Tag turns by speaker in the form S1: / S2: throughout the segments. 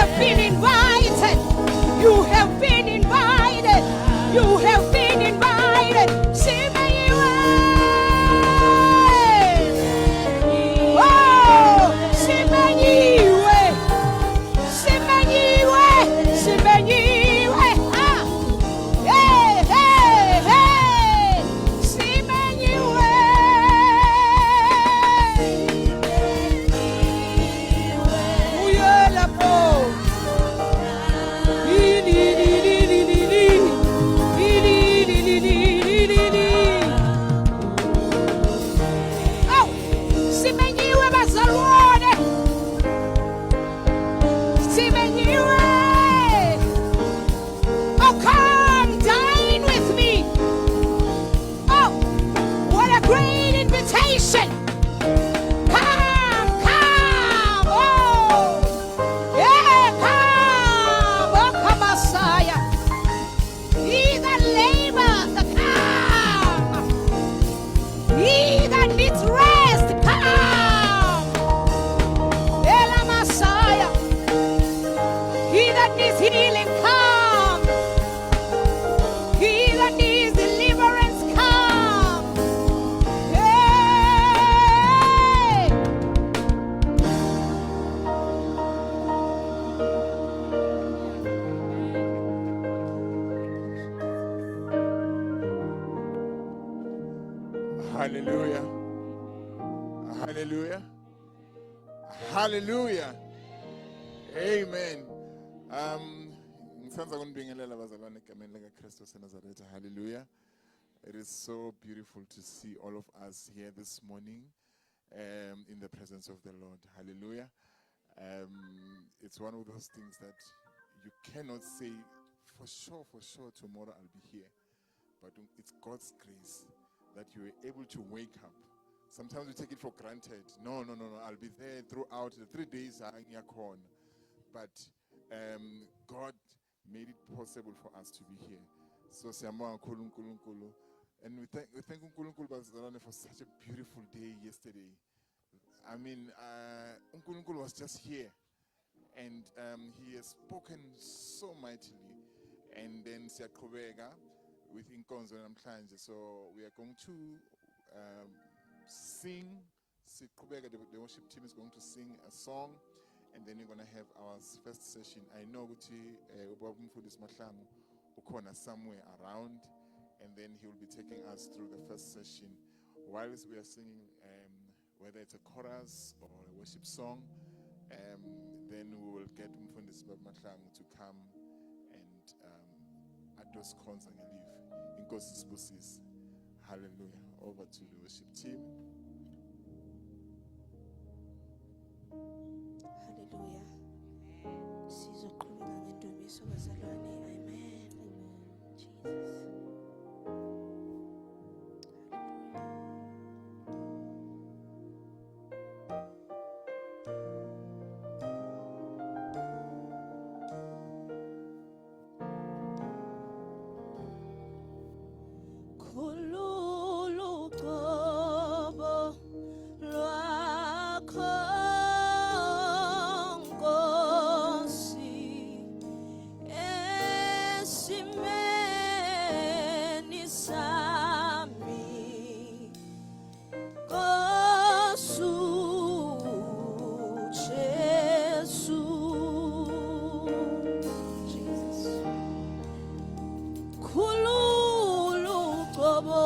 S1: have been invited. You have been invited. You have been invited. Simenyiwe. Oh, simenyiwe. Simenyiwe. Simenyiwe. Ah. Hey, hey, hey. Simenyiwe. Uyela po. Oh, simenyiwe bazalwane. Simenyiwe. Oh, come dine with me. Oh, what a great invitation. Come, come. Oh, yeah, come. Oh, come, Messiah. He that labors, come. He that needs rest, come. Ela Messiah. He that needs healing, come. He that needs deliverance, come. Hey.
S2: Hallelujah. Hallelujah. Hallelujah. Amen. Ngithanda ukunibingelela bazalwane egameni likaKristu waseNazaretha. Hallelujah. It is so beautiful to see all of us here this morning in the presence of the Lord. Hallelujah. It's one of those things that you cannot say for sure tomorrow I'll be here. But it's God's grace that you were able to wake up. Sometimes we take it for granted. No. I'll be there throughout the 3 days. But God made it possible for us to be here. So siyambonga kakhulu uNkulunkulu. And we thank uNkulunkulu bazalwane for such a beautiful day yesterday. I mean, uNkulunkulu was just here. And he has spoken so mightily. And then siyaqhubeka with inkonzo namhlanje. So we are going to sing. Siqhubeka, the worship team is going to sing a song, and then we're going to have our first session. I know ukuthi ubaba umfundisi Mahlangu ukhona somewhere around, and then he will be taking us through the first session whilst we are singing, whether it's a chorus or a worship song. Then we will get umfundisi Mahlangu to come and address cons and leave. Inkosi sibusise. Hallelujah. Over to the worship team.
S3: Hallelujah. Sizoqhubeka ngendumiso bazalwane. Amen. Jesus. Khululu qobo lwakho Nkosi esimeni sami Nkosi Jesu Jesus Khululu qobo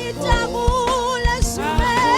S3: Angijabule simeme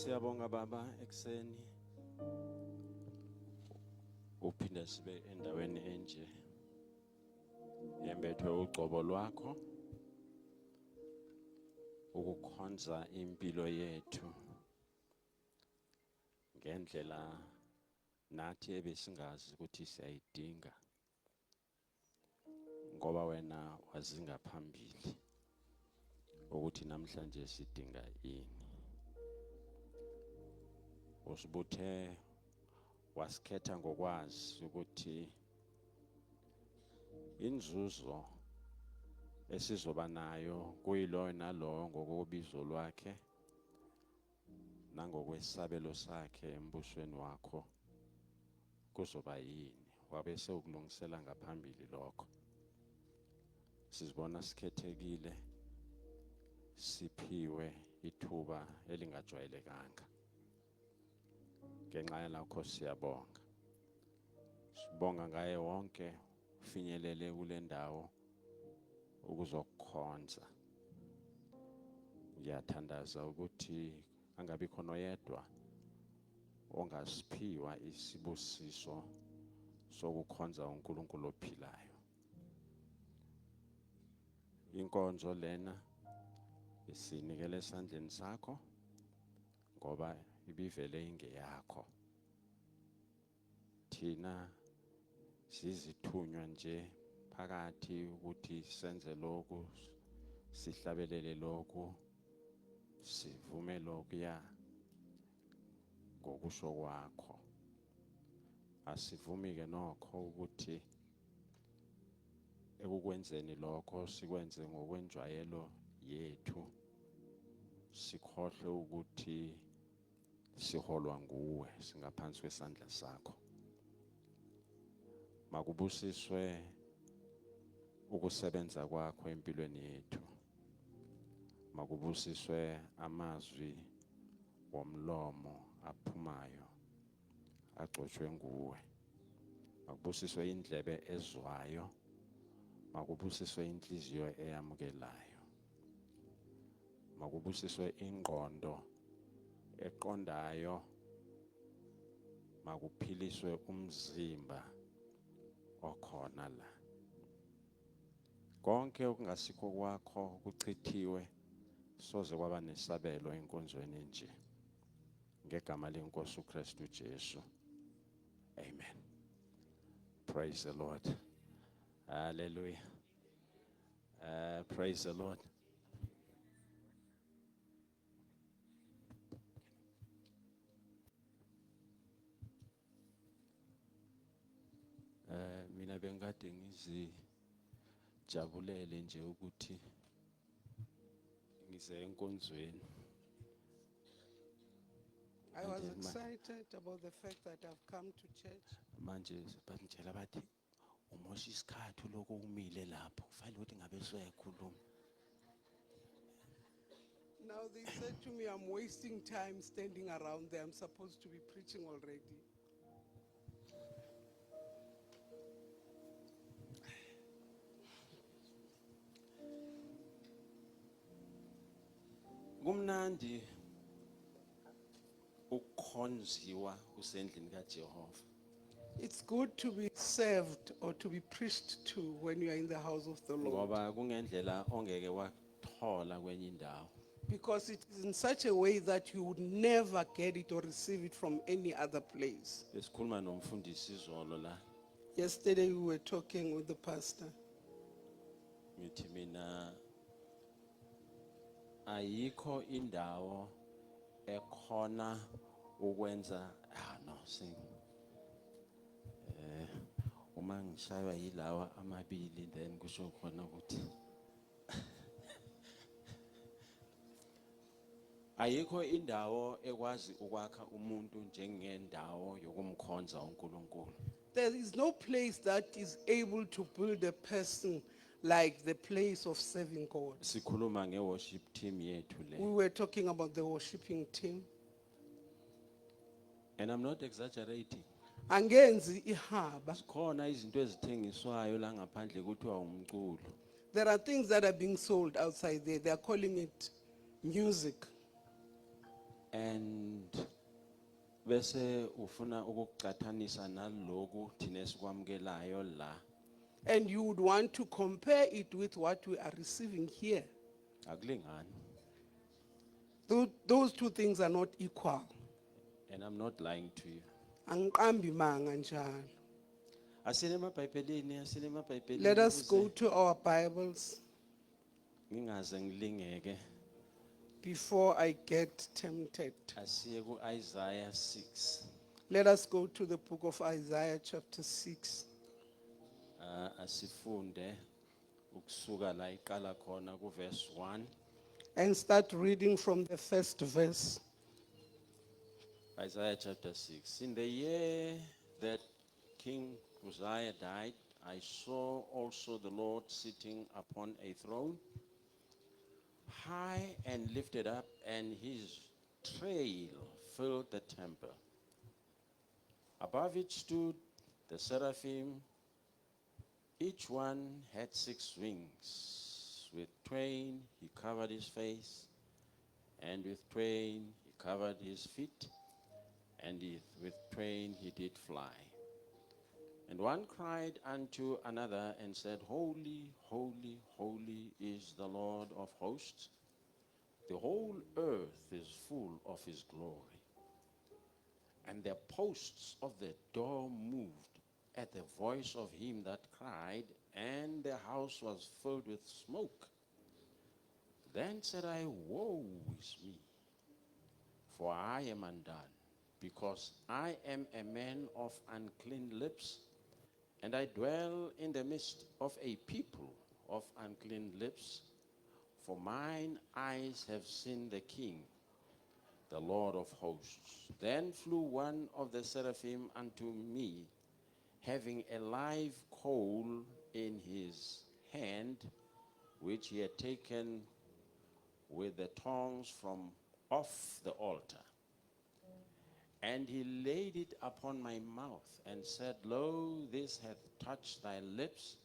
S4: Siyabonga baba ekseni uphinde sibe endaweni enje yembethwe ugcobo lwakho ukukhonza impilo yethu ngendlela nathi ebesingazi ukuthi siyayidinga ngoba wena wazinga phambili ukuthi namhlanje sidinga ini. Usibuthe wasikhetha ngokwazi ukuthi inzuzo esizoba nayo kuyiloyo naloyo ngokubizo lwakhe nangokwesabelo sakhe embusweni wakho kuzoba yini. Wabe sewukulungisela ngaphambili lokho. Sizibona sikhethekile, siphiwe ithuba elingajwayelekanga. Ngenxa yalokho siyabonga. Sibonga ngaye wonke ufinyelele kule ndawo ukuzokukhonza. Ngiyathandaza ukuthi angabi khona oyedwa ongasiphiwa isibusiso sokukhonza uNkulunkulu ophilayo. Inkonzo lena isinikele esandleni sakho ngoba ibivele ingeyakho. Thina sizithunywa nje phakathi ukuthi senze lokhu, sihlabelele lokhu, sivume lokhuya ngokusho kwakho. Asivumi ke nokho ukuthi ekukwenzeni lokho sikwenze ngokwenjwayelo yethu, sikhohle ukuthi siholwa nguwe singaphansi kwesandla sakho. Makubusiswe ukusebenza kwakho empilweni yethu. Makubusiswe amazwi womlomo aphumayo agcotshwe nguwe. Makubusiswe indlebe ezwayo. Makubusiswe inhliziyo eyamukelayo. Makubusiswe ingqondo eqondayo. Makuphiliswe umzimba okhona la. Konke okungasikho kwakho kuchithiwe soze kwaba nesabelo enkonzweni nje. ngegama lenkosi uKristu Jesu. Amen. Praise the Lord. Hallelujah. Praise the Lord. Mina bengikade ngizijabulele nje ukuthi ngize enkonzweni.
S5: I was
S4: Manje
S5: excited about the fact that I've come to church.
S4: manje bangitshela bathi umosha isikhathi lokho umile lapho kufanele ukuthi ngabe soyakhuluma.
S5: Now they said to me, I'm wasting time standing around there. I'm supposed to be preaching already.
S4: Kumnandi ukukhonziwa usendlini kaJehova.
S5: It's good to be served or to be preached to when you are in the house of the Lord.
S4: Ngoba kungendlela ongeke wathola kwenye indawo.
S5: Because it is in such a way that you would never get it or receive it from any other place.
S4: Besikhuluma nomfundisi izolo la.
S5: Yesterday we were talking with the pastor.
S4: Ngithi mina ayikho indawo ekhona ukwenza no sing uma ngishaywa yilawa amabili then kusho khona ukuthi ayikho indawo ekwazi ukwakha umuntu njengendawo yokumkhonza uNkulunkulu.
S5: There is no place that is able to build a person like the place of serving God.
S4: Sikhuluma ngeworship team yethu le.
S5: We were talking about the worshiping team.
S4: And I'm not exaggerating.
S5: Angenzi ihaba.
S4: Khona izinto ezithengiswayo la ngaphandle kuthiwa umculo.
S5: There are things that are being sold outside there. They are calling it music.
S4: And bese ufuna ukucathanisa naloku thina esikwamukelayo la.
S5: And you would want to compare it with what we are receiving here.
S4: Akulingani.
S5: Those two things are not equal.
S4: And I'm not lying to you.
S5: Angiqambi manga njalo.
S4: Asile emabhayibhelini.
S5: Let us go to our Bibles
S4: Ngingaze ngilingeke.
S5: before I get tempted.
S4: Asiye kuIsaiah 6.
S5: Let us go to the book of Isaiah chapter 6.
S4: Asifunde ukusuka la iqala khona ku verse 1.
S5: And start reading from the first verse.
S4: Isaiah chapter 6. In the year that King Uzziah died, I saw also the Lord sitting upon a throne, high and lifted up, and his trail filled the temple. Above it stood the seraphim. Each one had 6 wings. With twain he covered his face, and with twain he covered his feet, and with twain he did fly. And one cried unto another and said, Holy, holy, holy is the Lord of hosts. The whole earth is full of his glory. And the posts of the door moved at the voice of him that cried, and the house was filled with smoke. Then said I, Woe is me, for I am undone, because I am a man of unclean lips, and I dwell in the midst of a people of unclean lips, for mine eyes have seen the King, the Lord of hosts. Then flew one of the seraphim unto me, having a live coal in his hand, which he had taken with the tongs from off the altar. And he laid it upon my mouth and said, Lo, this hath touched thy lips,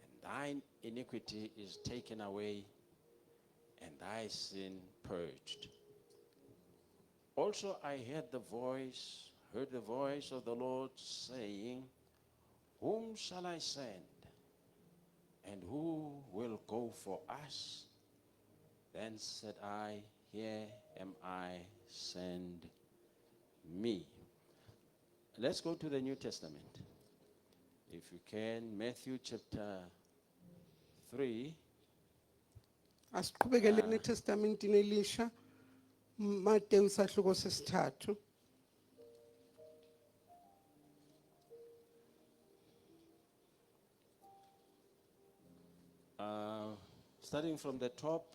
S4: and thine iniquity is taken away, and thy sin purged. Also I heard the voice of the Lord saying, Whom shall I send? And who will go for us? Then said I, Here am I, send me. Let's go to the New Testament. If you can, Matthew chapter 3.
S5: Asiqhubekeleni eTestamentini Elisha, Mateyu isahluko sesithathu.
S4: Starting from the top.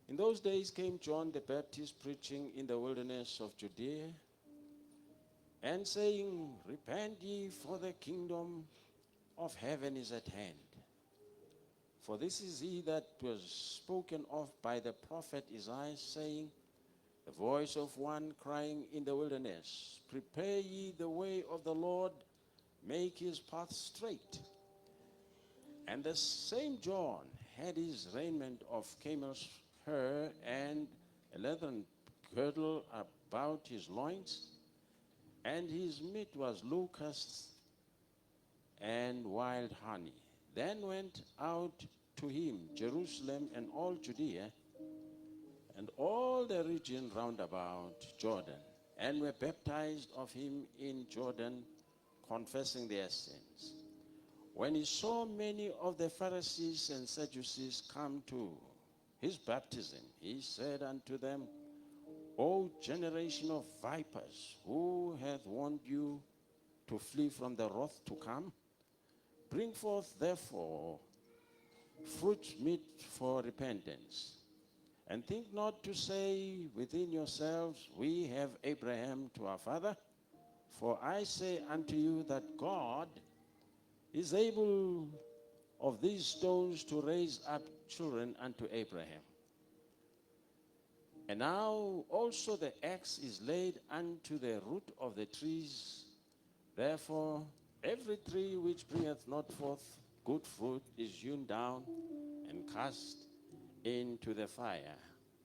S4: In those days came John the Baptist preaching in the wilderness of Judea and saying, "Repent ye, for the kingdom of heaven is at hand. For this is he that was spoken of by the prophet Isaiah, saying, the voice of one crying in the wilderness, prepare ye the way of the Lord, make his path straight. And the same John had his raiment of camel's hair and a leathern girdle about his loins, and his meat was locusts and wild honey. Then went out to him Jerusalem and all Judea and all the region round about Jordan, and were baptized of him in Jordan, confessing their sins. When he saw many of the Pharisees and Sadducees come to his baptism, he said unto them, O generation of vipers, who hath warned you to flee from the wrath to come? Bring forth therefore fruit meet for repentance. And think not to say within yourselves, we have Abraham to our father. For I say unto you that God is able of these stones to raise up children unto Abraham. And now also the axe is laid unto the root of the trees. Therefore every tree which bringeth not forth good fruit is hewn down and cast into the fire.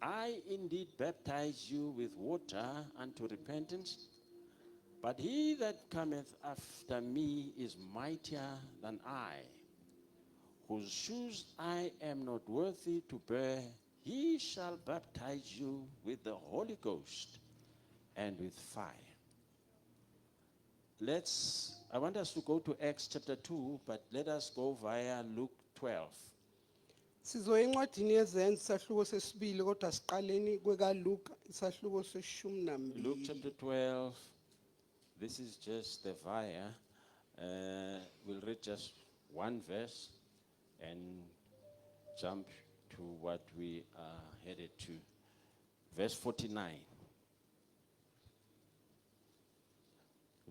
S4: I indeed baptize you with water unto repentance, but he that cometh after me is mightier than I, whose shoes I am not worthy to bear. He shall baptize you with the Holy Ghost and with fire. I want us to go to Acts chapter 2, but let us go via Luke 12.
S5: Sizoya encwadini yezenzo isahluko sesibili kodwa siqaleni kwekaLuka isahluko seshumi
S4: Luke
S5: nambili.
S4: chapter 12, this is just the via. We'll read just one verse and jump to what we are headed to. Verse 49.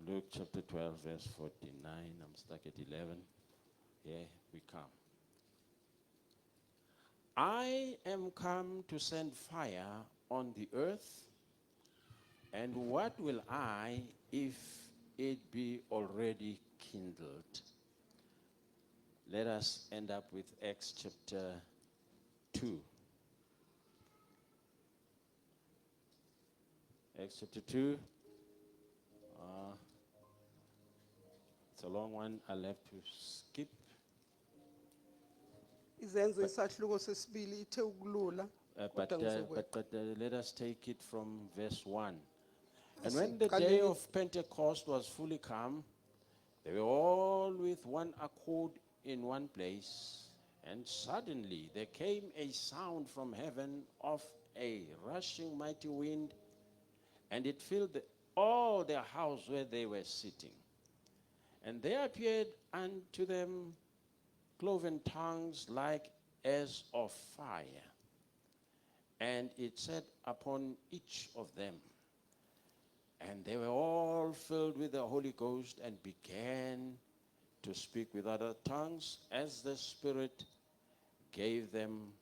S4: Luke chapter 12, verse 49. I'm stuck at 11. Here we come. I am come to send fire on the earth, and what will I if it be already kindled? Let us end up with Acts chapter 2. Acts chapter 2. It's a long one. I'll have to skip.
S5: Izenzo isahluko sesibili ithe ukulula.
S4: But
S5: kodwa ngizokwenza.
S4: let us take it from verse 1. And when the day of Pentecost was fully come, they were all with one accord in one place. And suddenly there came a sound from heaven of a rushing mighty wind, and it filled all the house where they were sitting. And there appeared unto them cloven tongues like as of fire, and it sat upon each of them. And they were all filled with the Holy Ghost and began to speak with other tongues as the Spirit gave them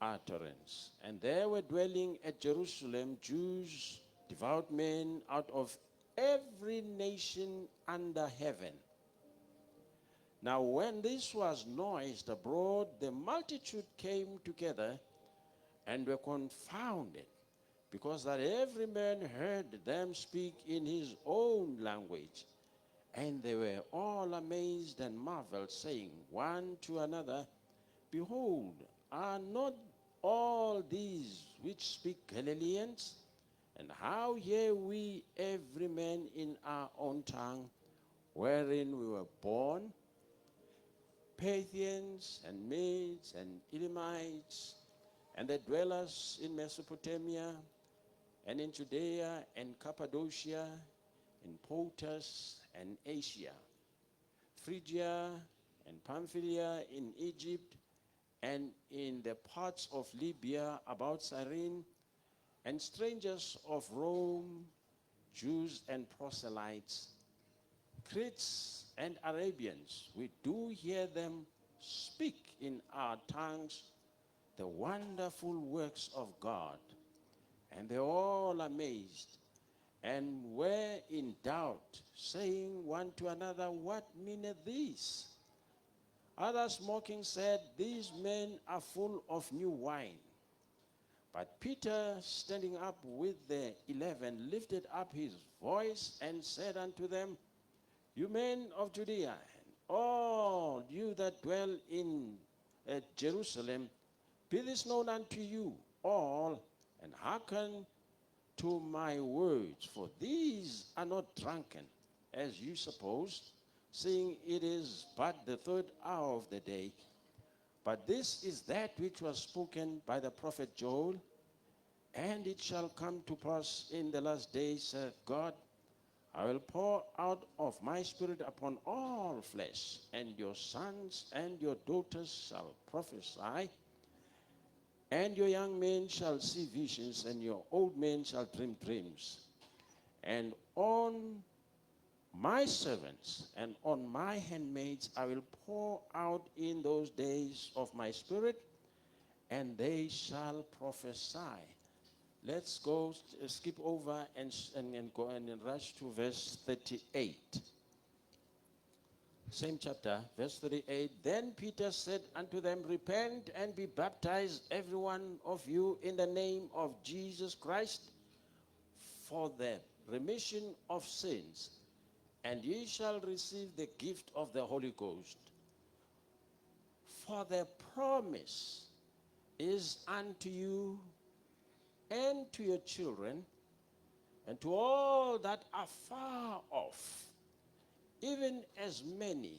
S4: utterance. And there were dwelling at Jerusalem Jews, devout men out of every nation under heaven. Now when this was noised abroad, the multitude came together and were confounded, because that every man heard them speak in his own language. And they were all amazed and marveled, saying one to another, Behold, are not all these which speak Galileans? And how hear we every man in our own tongue, wherein we were born, Parthians and Medes and Elamites, and the dwellers in Mesopotamia, and in Judea and Cappadocia, in Pontus and Asia, Phrygia and Pamphylia, in Egypt, and in the parts of Libya about Cyrene, and strangers of Rome, Jews and proselytes, Cretes and Arabians, we do hear them speak in our tongues the wonderful works of God. And they all amazed and were in doubt, saying one to another, what meaneth this? Others mocking said, these men are full of new wine. But Peter, standing up with the 11, lifted up his voice and said unto them, you men of Judea, and all you that dwell in Jerusalem, be this known unto you all, and hearken to my words, for these are not drunken, as you suppose, seeing it is but the third hour of the day. But this is that which was spoken by the prophet Joel, and it shall come to pass in the last days, saith God, I will pour out of my spirit upon all flesh, and your sons and your daughters shall prophesy, and your young men shall see visions, and your old men shall dream dreams. And on my servants and on my handmaids I will pour out in those days of my spirit, and they shall prophesy. Let's go skip over and go and rush to verse 38. Same chapter, verse 38. Then Peter said unto them, repent and be baptized, every one of you, in the name of Jesus Christ, for the remission of sins, and ye shall receive the gift of the Holy Ghost. For the promise is unto you and to your children, and to all that are far off, even as many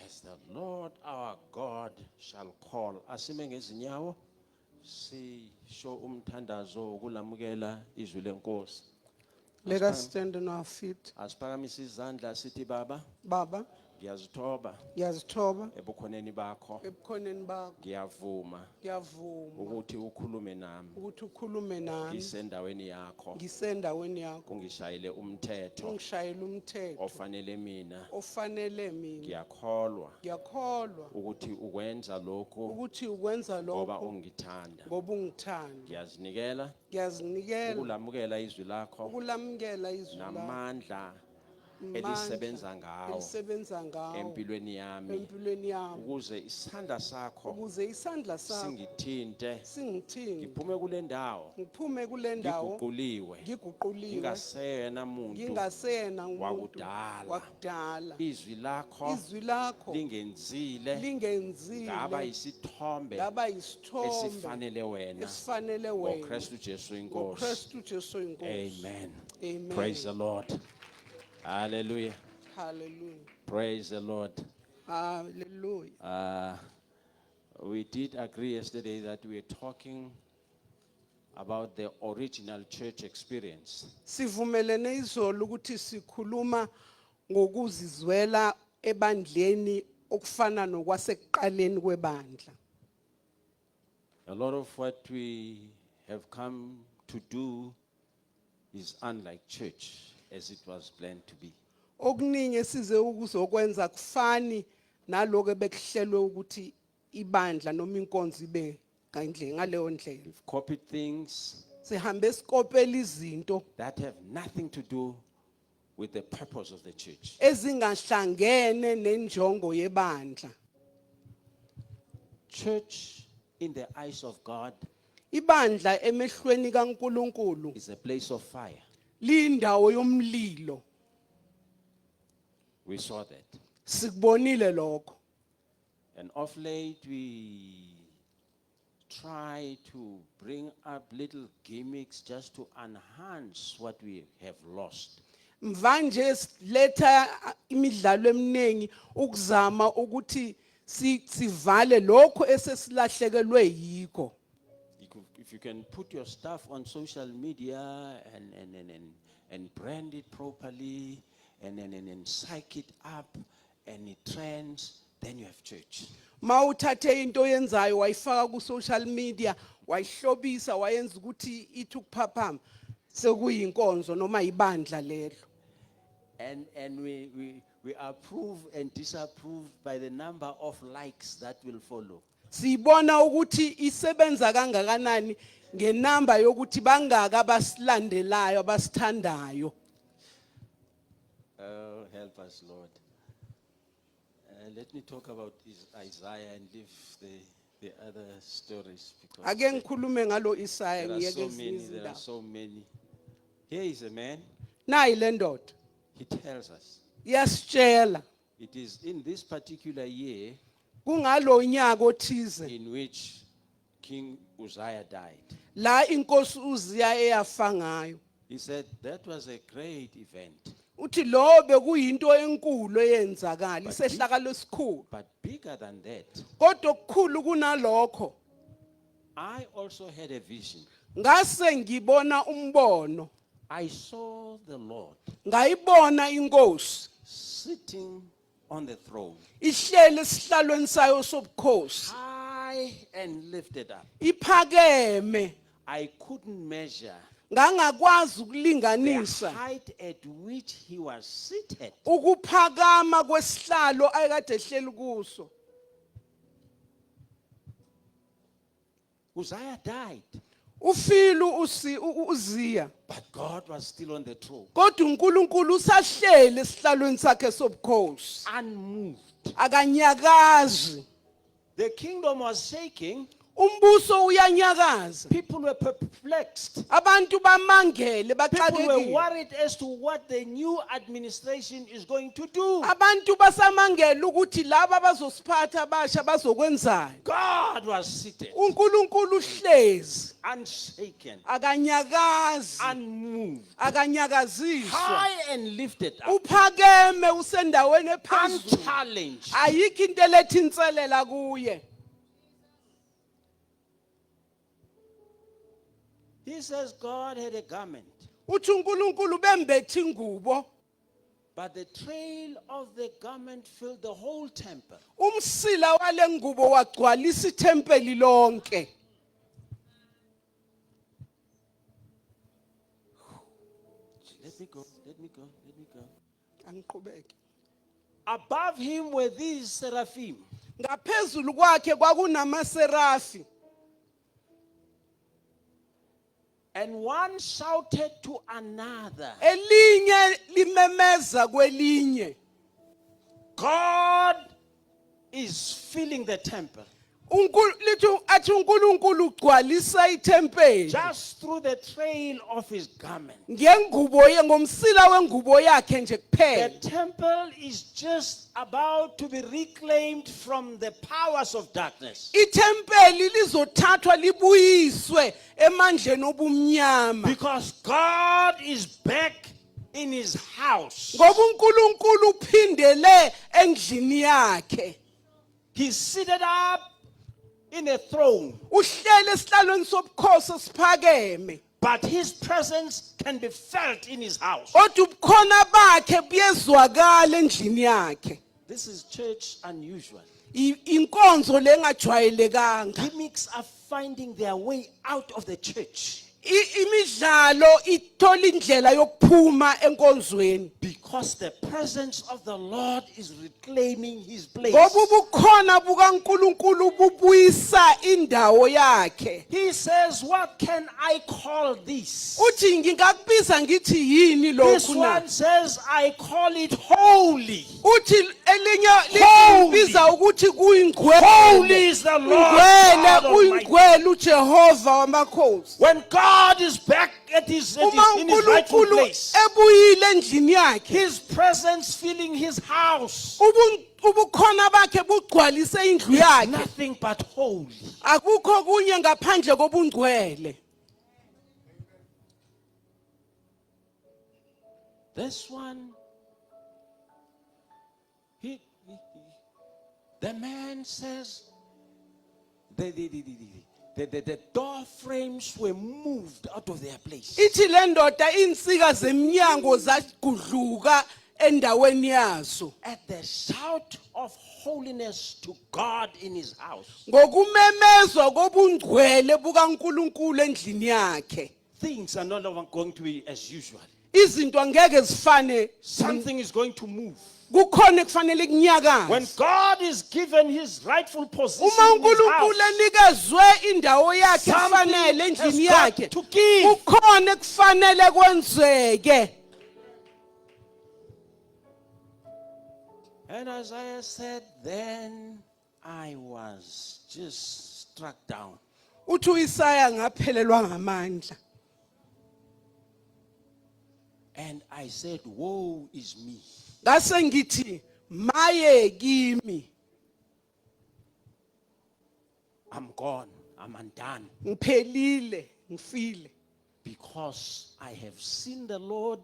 S4: as the Lord our God shall call. Asime ngezinyawo sisho umthandazo ukulamukela izwi lenkosi.
S5: Let us stand on our feet.
S4: Asiphakamise izandla sithi baba,
S5: Baba,
S4: ngiyazithoba
S5: ngiyazithoba
S4: ebukhoneni bakho,
S5: ebukhoneni bakho,
S4: ngiyavuma
S5: ngiyavuma
S4: ukuthi ukhulume nami
S5: ukuthi ukhulume nami
S4: ngisendaweni yakho,
S5: ngisendaweni yakho,
S4: ungishayele umthetho
S5: ungishayele umthetho
S4: ofanele mina.
S5: ofanele mina.
S4: Ngiyakholwa
S5: Ngiyakholwa
S4: ukuthi ukwenza lokho
S5: ukuthi ukwenza
S4: ngoba
S5: lokho
S4: ungithanda.
S5: ngoba ungithanda.
S4: Ngiyazinikela
S5: Ngiyazinikela
S4: ukulamukela izwi lakho
S5: ukulamukela izwi lakho,
S4: namandla
S5: amandla
S4: elisebenza ngawo
S5: elisebenza ngawo
S4: empilweni yami,
S5: empilweni yami,
S4: ukuze isandla sakho
S5: ukuze isandla sakho
S4: singithinte,
S5: singithinte,
S4: ngiphume kule ndawo
S5: ngiphume kule ndawo
S4: ngiguquliwe,
S5: ngiguquliwe,
S4: ngingaseyena muntu
S5: ngingasena umuntu
S4: wakudala.
S5: wakudala.
S4: Izwi lakho
S5: Izwi lakho
S4: lingenzile
S5: lingenzile
S4: ngaba isithombe
S5: ngaba isithombe
S4: esifanele wena,
S5: esifanele wena,
S4: ngoKristu Jesu inkosi.
S5: ngoKristu Jesu inkosi.
S4: Amen.
S5: Amen.
S4: Praise the Lord. Hallelujah.
S5: Hallelujah.
S4: Praise the Lord.
S5: Hallelujah.
S4: We did agree yesterday that we are talking about the original church experience.
S5: Sivumelene izolo ukuthi sikhuluma ngokuzizwela ebandleni okufana nokwasekuqaleni kwebandla.
S4: A lot of what we have come to do is unlike church as it was planned to be.
S5: Okuningi size ukuzokwenza kufani naloko bekuhlelwe ukuthi ibandla noma inkonzo ibe ngaleyo ndlela.
S4: We've copied things
S5: Sihambe sikopela izinto
S4: that have nothing to do with the purpose of the church.
S5: ezingahlangene nenjongo yebandla.
S4: Church, in the eyes of God,
S5: Ibandla emehlweni kaNkuluNkulu
S4: is a place of fire.
S5: lindawo yomlilo.
S4: We saw that.
S5: Sikubonile lokho.
S4: And of late, we try to bring up little gimmicks just to enhance what we have lost.
S5: Mvanje letha imidlalo eminingi ukuzama ukuthi sivale lokho esesilahlekelwe yikho.
S4: If you can put your stuff on social media and brand it properly and psych it up and it trends, then you have church.
S5: Mawuthathe into yenzayo wayifaka ku social media wayihlobisa wayenza ukuthi ithi ukuphaphama sekuyinkonzo noma ibandla lelo.
S4: And we approve and disapprove by the number of likes that will follow.
S5: Sibona ukuthi isebenza kangakanani ngenamba yokuthi bangaka abasilandelayo abasithandayo.
S4: Oh, help us, Lord. Let me talk about Isaiah and leave the other stories, because
S5: Ake ngikhulume ngalo Isaiah
S4: there are
S5: ngiyeke
S4: so many.
S5: ezinye
S4: There are
S5: izindaba.
S4: so many. Here is a man.
S5: Nayi le ndoda
S4: He tells us
S5: yasitshela
S4: it is in this particular year
S5: kungalo nyaka othize
S4: in which King Uzziah died.
S5: la inkosi uZiya eyafa ngayo.
S4: He said that was a great event,
S5: Uthi lo bekuyinto enkulu eyenzakala isehlakalo esikhulu.
S4: but bigger than that,
S5: Kodwa okukhulu kunalokho
S4: I also had a vision.
S5: ngase ngibona umbono,
S4: I saw the Lord
S5: ngayibona inkosi
S4: sitting on the throne,
S5: ihlele esihlalweni sayo sobukhosi,
S4: high and lifted up.
S5: iphakeme,
S4: I couldn't measure
S5: ngangakwazi
S4: the
S5: ukulinganisa
S4: height at which he was seated.
S5: ukuphakama kwesihlalo ayekade ehleli kuso.
S4: Uzziah died,
S5: Ufilu uZiya,
S4: but God was still on the throne,
S5: kodwa uNkulunkulu usahlele esihlalweni sakhe sobukhosi,
S4: unmoved.
S5: akanyakazi.
S4: The kingdom was shaking.
S5: Umbuso uyanyakaza,
S4: People were perplexed.
S5: abantu bamangele
S4: People were
S5: baxakekile,
S4: worried as to what the new administration is going to do.
S5: abantu basamangela ukuthi laba bazosiphatha abasha bazokwenzani.
S4: God was seated,
S5: uNkulunkulu uhlezi
S4: unshaken,
S5: akanyakazi,
S4: unmoved,
S5: akanyakaziswa,
S4: high and lifted up,
S5: uphakeme usendaweni ephezulu,
S4: unchallenged.
S5: ayikho into eletha inselela kuye.
S4: He says God had a garment,
S5: Uthi uNkulunkulu bembethe ingubo,
S4: but the trail of the garment filled the whole temple.
S5: umsila wale ngubo wagcwalisa ithempeli lonke.
S4: Let me go.
S5: Angiqhubeke.
S4: Above him were these seraphim.
S5: Ngaphezulu kwakhe kwakunamaserafi,
S4: And one shouted to another,
S5: elinye limemeza kwelinye,
S4: God is filling the temple.
S5: athi uNkulunkulu ugcwalisa ithempeli
S4: Just through the trail of his garment.
S5: ngengubo ngomsila wengubo yakhe nje
S4: The
S5: kuphela.
S4: temple is just about to be reclaimed from the powers of darkness.
S5: Ithempeli lizothathwa libuyiswe emandleni obumnyama,
S4: Because God is back in his house.
S5: ngoba uNkulunkulu uphindele endlini yakhe.
S4: He's seated up in a throne,
S5: Uhlele esihlalweni sobukhosi esiphakeme,
S4: but his presence can be felt in his house.
S5: kodwa ubukhona bakhe buyezwakala endlini yakhe.
S4: This is church unusual.
S5: Inkonzo lengajwayelekanga.
S4: Gimmicks are finding their way out of the church
S5: Imidlalo ithola indlela yokuphuma enkonzweni,
S4: because the presence of the Lord is reclaiming his place.
S5: ngoba ubukhona bukaNkulunkulu bubuyisa indawo yakhe.
S4: He says, what can I call this?
S5: Uthi ngingakubiza ngithi yini
S4: This
S5: lokhu na?
S4: one says, I call it holy.
S5: Uthi elinye
S4: Holy.
S5: libiza ukuthi kuyingcwele.
S4: Holy is the Lord
S5: Ungcwele,
S4: God Almighty.
S5: uyingcwele uJehova wamakhosi.
S4: When God is back
S5: Uma
S4: in his rightful
S5: uNkulunkulu
S4: place.
S5: ebuyile endlini yakhe,
S4: His presence filling his house.
S5: ubukhona bakhe bugcwalise indlu
S4: It's
S5: yakhe.
S4: nothing but holy.
S5: Akukho kunye ngaphandle kobungcwele.
S4: This one, the man says, the door frames were moved out of their place.
S5: Ithi le ndoda insika zemnyango zagudluka endaweni yazo.
S4: At the shout of holiness to God in his house,
S5: Ngokumemezwa kobungcwele bukaNkulunkulu endlini yakhe.
S4: things are no longer going to be as usual.
S5: Izinto angeke zifane.
S4: Something is going to move.
S5: Kukhona kufanele kunyakaze.
S4: When God is given his rightful position
S5: Uma
S4: in his
S5: uNkulunkulu
S4: house,
S5: enikezwe indawo yakhe
S4: something
S5: efanele
S4: has
S5: endlini
S4: got
S5: yakhe,
S4: to give.
S5: kukhona kufanele kwenzeke.
S4: And Isaiah said, then I was just struck down.
S5: Uthi uIsaya ngaphelelwa ngamandla.
S4: And I said, woe is me.
S5: Ngase ngithi maye kimi,
S4: I'm gone. I'm undone.
S5: ngiphelile, ngifile.
S4: Because I have seen the Lord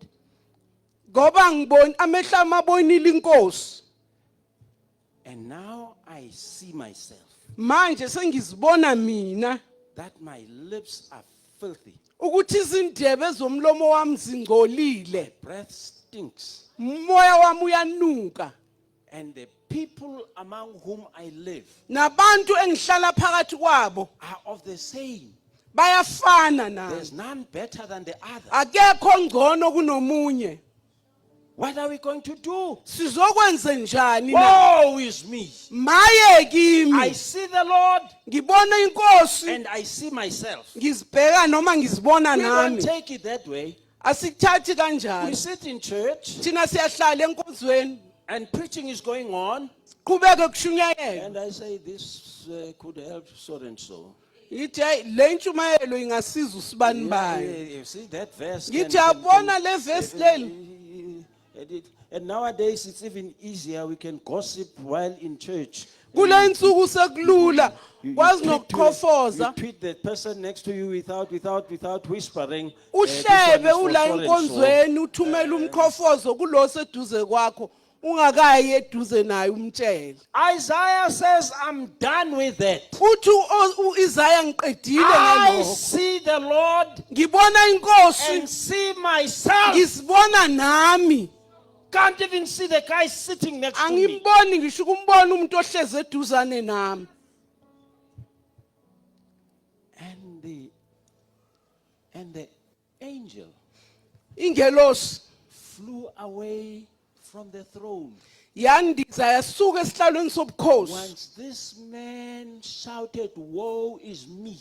S5: Ngoba ngiboni amehlo amabonile inkosi.
S4: and now I see myself.
S5: Manje sengizibona mina
S4: That my lips are filthy.
S5: ukuthi izindebe zomlomo wami zingcolile.
S4: Breath stinks.
S5: Umoya wami uyanuka.
S4: And the people among whom I live
S5: Nabantu engihlala phakathi kwabo
S4: are of the same.
S5: bayafana nami.
S4: There's none better than the other.
S5: Akekho ngcono kunomunye.
S4: What are we going to do?
S5: Sizokwenze njani na?
S4: Woe is me.
S5: Maye
S4: I
S5: kimi.
S4: see the Lord
S5: Ngibona inkosi,
S4: and I see myself.
S5: ngizibheka noma ngizibona
S4: We don't
S5: nami.
S4: take it that way.
S5: Asithathi
S4: We
S5: kanjalo.
S4: sit in church
S5: Thina siyahlala enkonzweni,
S4: and preaching is going on.
S5: qhubeke kushunyayela.
S4: And I say, this could help so and so.
S5: Ngithi hey le ntshumayelo ingasiza usibani bani.
S4: You see that verse?
S5: Ngithi yabona le verse leli.
S4: And nowadays it's even easier. We can gossip while in church.
S5: Kule insuku sekulula. Kwazi
S4: You
S5: nokukhofoza.
S4: tweet the person next to you without whispering.
S5: Uhlebe ula enkonzweni uthumela umkhofozo kulo seduze kwakho. Ungakayi eduze naye umtshele.
S4: Isaiah says, I'm done with that.
S5: Uthi uIsaya ngiqedile
S4: I
S5: ngalokho.
S4: see the Lord
S5: Ngibona inkosi,
S4: and see myself.
S5: ngizibona nami.
S4: Can't even see the guy sitting next to me.
S5: Angimboni ngisho ukumbona umuntu ohleze eduzane nami.
S4: And the angel
S5: Ingelosi
S4: flew away from the throne.
S5: yandiza yasuka esihlalweni sobukhosi.
S4: Once this man shouted, woe is me.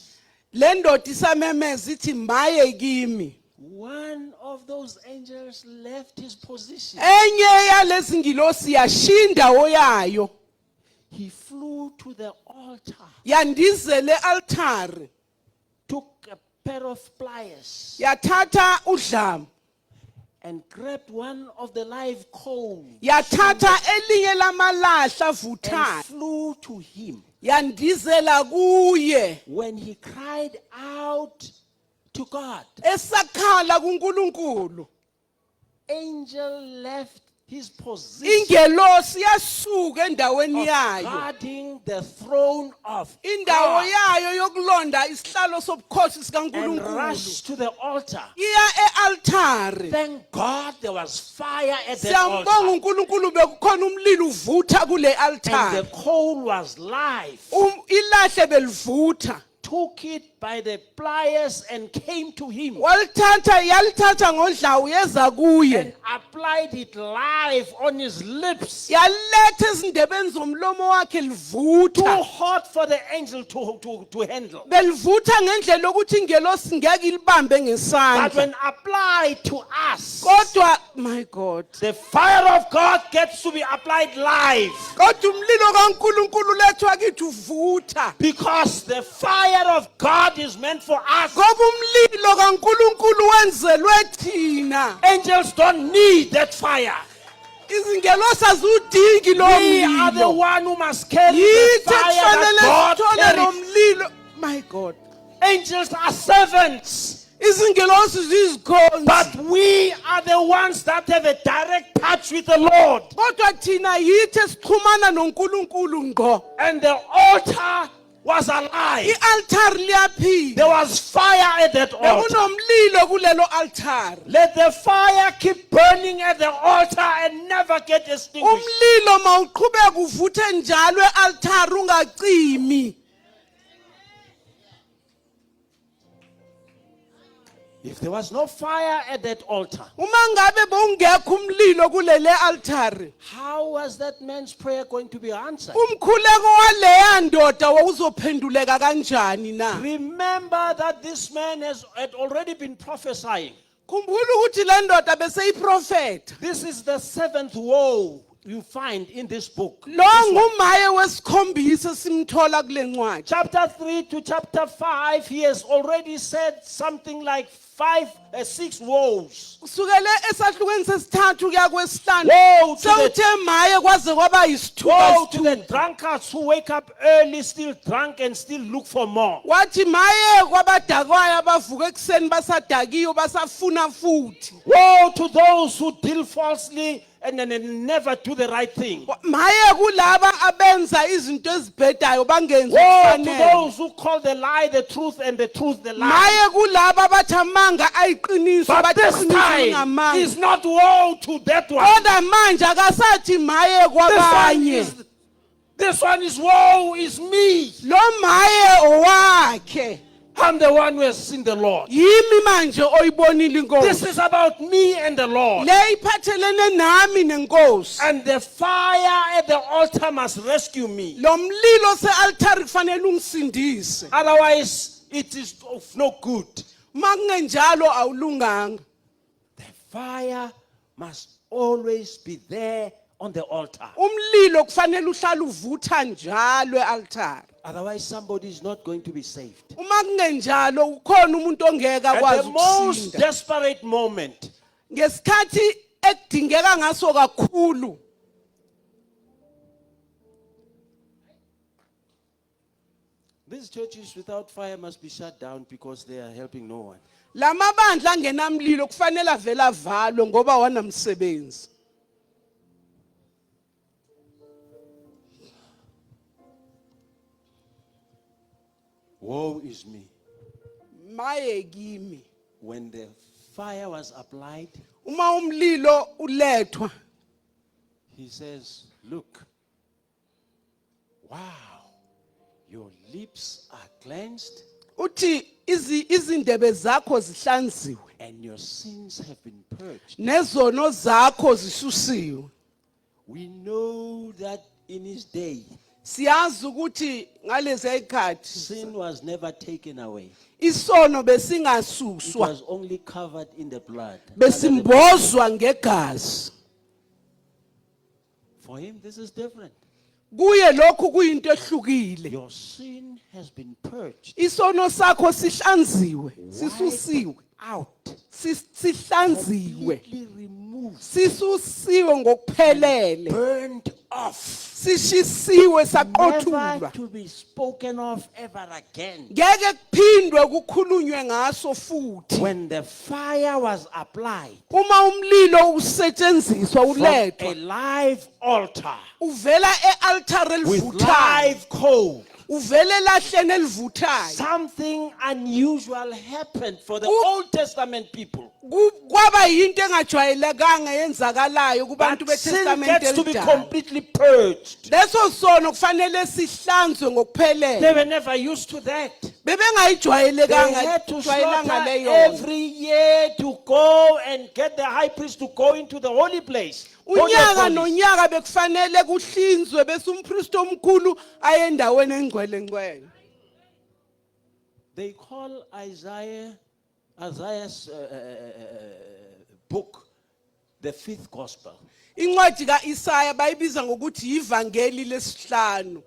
S5: Le ndoda isamemeza ithi maye kimi.
S4: One of those angels left his position.
S5: Enye yalezi ngilosi yashiya indawo yayo.
S4: He flew to the altar,
S5: Yandizele altare.
S4: took a pair of pliers,
S5: Yathatha udlame.
S4: and grabbed one of the live coals
S5: Yathatha elinye lamalahla
S4: and
S5: avuthayo.
S4: flew to him.
S5: Yandizela kuye.
S4: When he cried out to God,
S5: Esakhala kuNkulunkulu.
S4: angel left his position
S5: Ingelosi yasuka endaweni
S4: of
S5: yayo.
S4: guarding the throne of
S5: Indawo
S4: God
S5: yayo yokulonda isihlalo sobukhosi
S4: and
S5: sikaNkulunkulu.
S4: rushed to the altar.
S5: Iya ealtare.
S4: Thank God there was fire at the
S5: Siyambonga
S4: altar.
S5: uNkulunkulu bekukhona umlilo uvutha kule
S4: And the
S5: altare.
S4: coal was live.
S5: Ilahle belivutha.
S4: Took it by the pliers and came to him
S5: Yalithatha ngodlawu yeza
S4: and
S5: kuye.
S4: applied it live on his lips.
S5: Yaletha ezindebeni zomlomo wakhe
S4: Too
S5: livutha.
S4: hot for the angel to handle.
S5: Belivutha ngendlela ukuthi ingelosi ngeke ilibambe
S4: But
S5: ngesandla.
S4: when applied to us,
S5: Kodwa my God.
S4: the fire of God gets to be applied live.
S5: Kodwa umlilo kaNkulunkulu lethwa kithi uvutha.
S4: Because the fire of God God is meant for us.
S5: ngoba umlilo kaNkuluNkulu wenzelwe thina.
S4: Angels don't need that fire.
S5: Izingelosi azudingi lo
S4: We are the
S5: mlilo.
S4: one who must carry the
S5: Yithi
S4: fire
S5: kufanele
S4: that God
S5: sithole lo
S4: carries.
S5: mlilo. My God.
S4: Angels are servants,
S5: Izingelosi zizikhonzi.
S4: but we are the ones that have a direct touch with the Lord.
S5: Kodwa thina yithi sixhumana noNkulunkulu ngqo.
S4: And the altar was alive.
S5: I-altar liyaphila.
S4: There was fire at that altar.
S5: Bekunomlilo kulelo altar.
S4: Let the fire keep burning at the altar and never get extinguished.
S5: Umlilo mawuqhubeka uvuthe njalo e-altar ungacimi.
S4: If there was no fire at that altar,
S5: Uma ngabe bowungekho umlilo kulele altar,
S4: how was that man's prayer going to be answered?
S5: umkhuleko waleya ndoda wawuzophenduleka kanjani na?
S4: Remember that this man had already been prophesying.
S5: Khumbula ukuthi le ndoda beseyiprofeta.
S4: This is the 7th woe you find in this book.
S5: Lo ngumaye wesikhombisa simthola kule ncwadi.
S4: Chapter 3 to chapter 5, he has already said something like 6 woes.
S5: Kusukela esahlukweni sesithathu kuya kwesihlanu.
S4: Woe to the,
S5: Sewuthe maye kwaze kwaba yisithuba
S4: woe to the
S5: sithuba.
S4: drunkards who wake up early, still drunk, and still look for more.
S5: Wathi maye kwabadakwayo abavuka ekuseni basadakiyo basafuna futhi.
S4: Woe to those who deal falsely and never do the right thing.
S5: Maye kulaba abenza izinto ezibhedayo bangenzi
S4: Woe to
S5: okufanele.
S4: those who call the lie the truth and the truth the lie.
S5: Maye kulaba bathi amanga ayiqiniso
S4: But
S5: bathi
S4: this
S5: iqiniso
S4: time
S5: lingamanga.
S4: is not woe to that one.
S5: Kodwa manje akasathi maye kwabanye.
S4: This one is woe is me.
S5: Lo maye owakhe.
S4: I'm the one who has seen the Lord.
S5: Yimi manje oyibonile
S4: This
S5: inkosi.
S4: is about me and the Lord.
S5: Le iphathelene nami nenkosi.
S4: And the fire at the altar must rescue me.
S5: Lo mlilo se-altar kufanele ungisindise.
S4: Otherwise, it is of no good.
S5: Uma kungenjalo awulunganga.
S4: The fire must always be there on the altar.
S5: Umlilo kufanele uhlale uvutha njalo e-altar.
S4: Otherwise, somebody is not going to be saved.
S5: Uma kungenjalo ukhona umuntu ongeke
S4: At
S5: akwazi
S4: the most
S5: ukusinda.
S4: desperate moment,
S5: Ngesikhathi ekudingeka ngaso kakhulu.
S4: these churches without fire must be shut down because they are helping no one.
S5: Lamabandla angenamlilo kufanele avela avalwe ngoba wanamsebenzi.
S4: Woe is me.
S5: Maye kimi.
S4: When the fire was applied,
S5: Uma umlilo ulethwa,
S4: he says, look, wow, your lips are cleansed
S5: uthi izindebe zakho zihlanziwe,
S4: and your sins have been purged.
S5: nezono zakho zisusiwe.
S4: We know that in his day,
S5: Siyazi ukuthi ngalezi ayikhathi
S4: sin was never taken away.
S5: isono
S4: It
S5: besingasuswa,
S4: was only covered in the blood.
S5: besimbozwa ngegazi.
S4: For him, this is different.
S5: Kuye lokhu kuyinto ehlukile.
S4: Your sin has been purged.
S5: Isono sakho sihlanziwe, sisusiwe,
S4: Wiped out.
S5: sihlanziwe,
S4: Completely removed.
S5: sisusiwe ngokuphelele,
S4: Burned off.
S5: sishisiwe
S4: Never
S5: saqothulwa.
S4: to be spoken of ever again.
S5: Ngeke kuphindwe kukhulunywe ngaso futhi.
S4: When the fire was applied
S5: Uma umlilo usetshenziswa
S4: from a
S5: ulethwa
S4: live altar
S5: uvela e-altar
S4: with
S5: elivuthayo,
S4: live coal,
S5: uvela elahleni elivuthayo.
S4: something unusual happened for the
S5: Ku-
S4: Old Testament people.
S5: Kwaba yinto engajwayelekanga yenzakalayo kubantu
S4: But sin
S5: beTestament
S4: gets to be
S5: elidala.
S4: completely purged.
S5: Leso sono kufanele sihlanzwe
S4: They
S5: ngokuphelele.
S4: were never used to that. They
S5: Bebengayijwayelekanga
S4: had to
S5: jwayelanga
S4: slaughter
S5: leyo.
S4: every year to go and get the high priest to go into the holy place. Holy of
S5: Unyaka
S4: holies.
S5: nonyaka bekufanele kuhlinzwe bese umpriest omkhulu aye endaweni engcwele ngcwele.
S4: They call Isaiah's book the fifth gospel.
S5: Incwadi kaIsaya bayibiza ngokuthi ivangeli lesihlanu.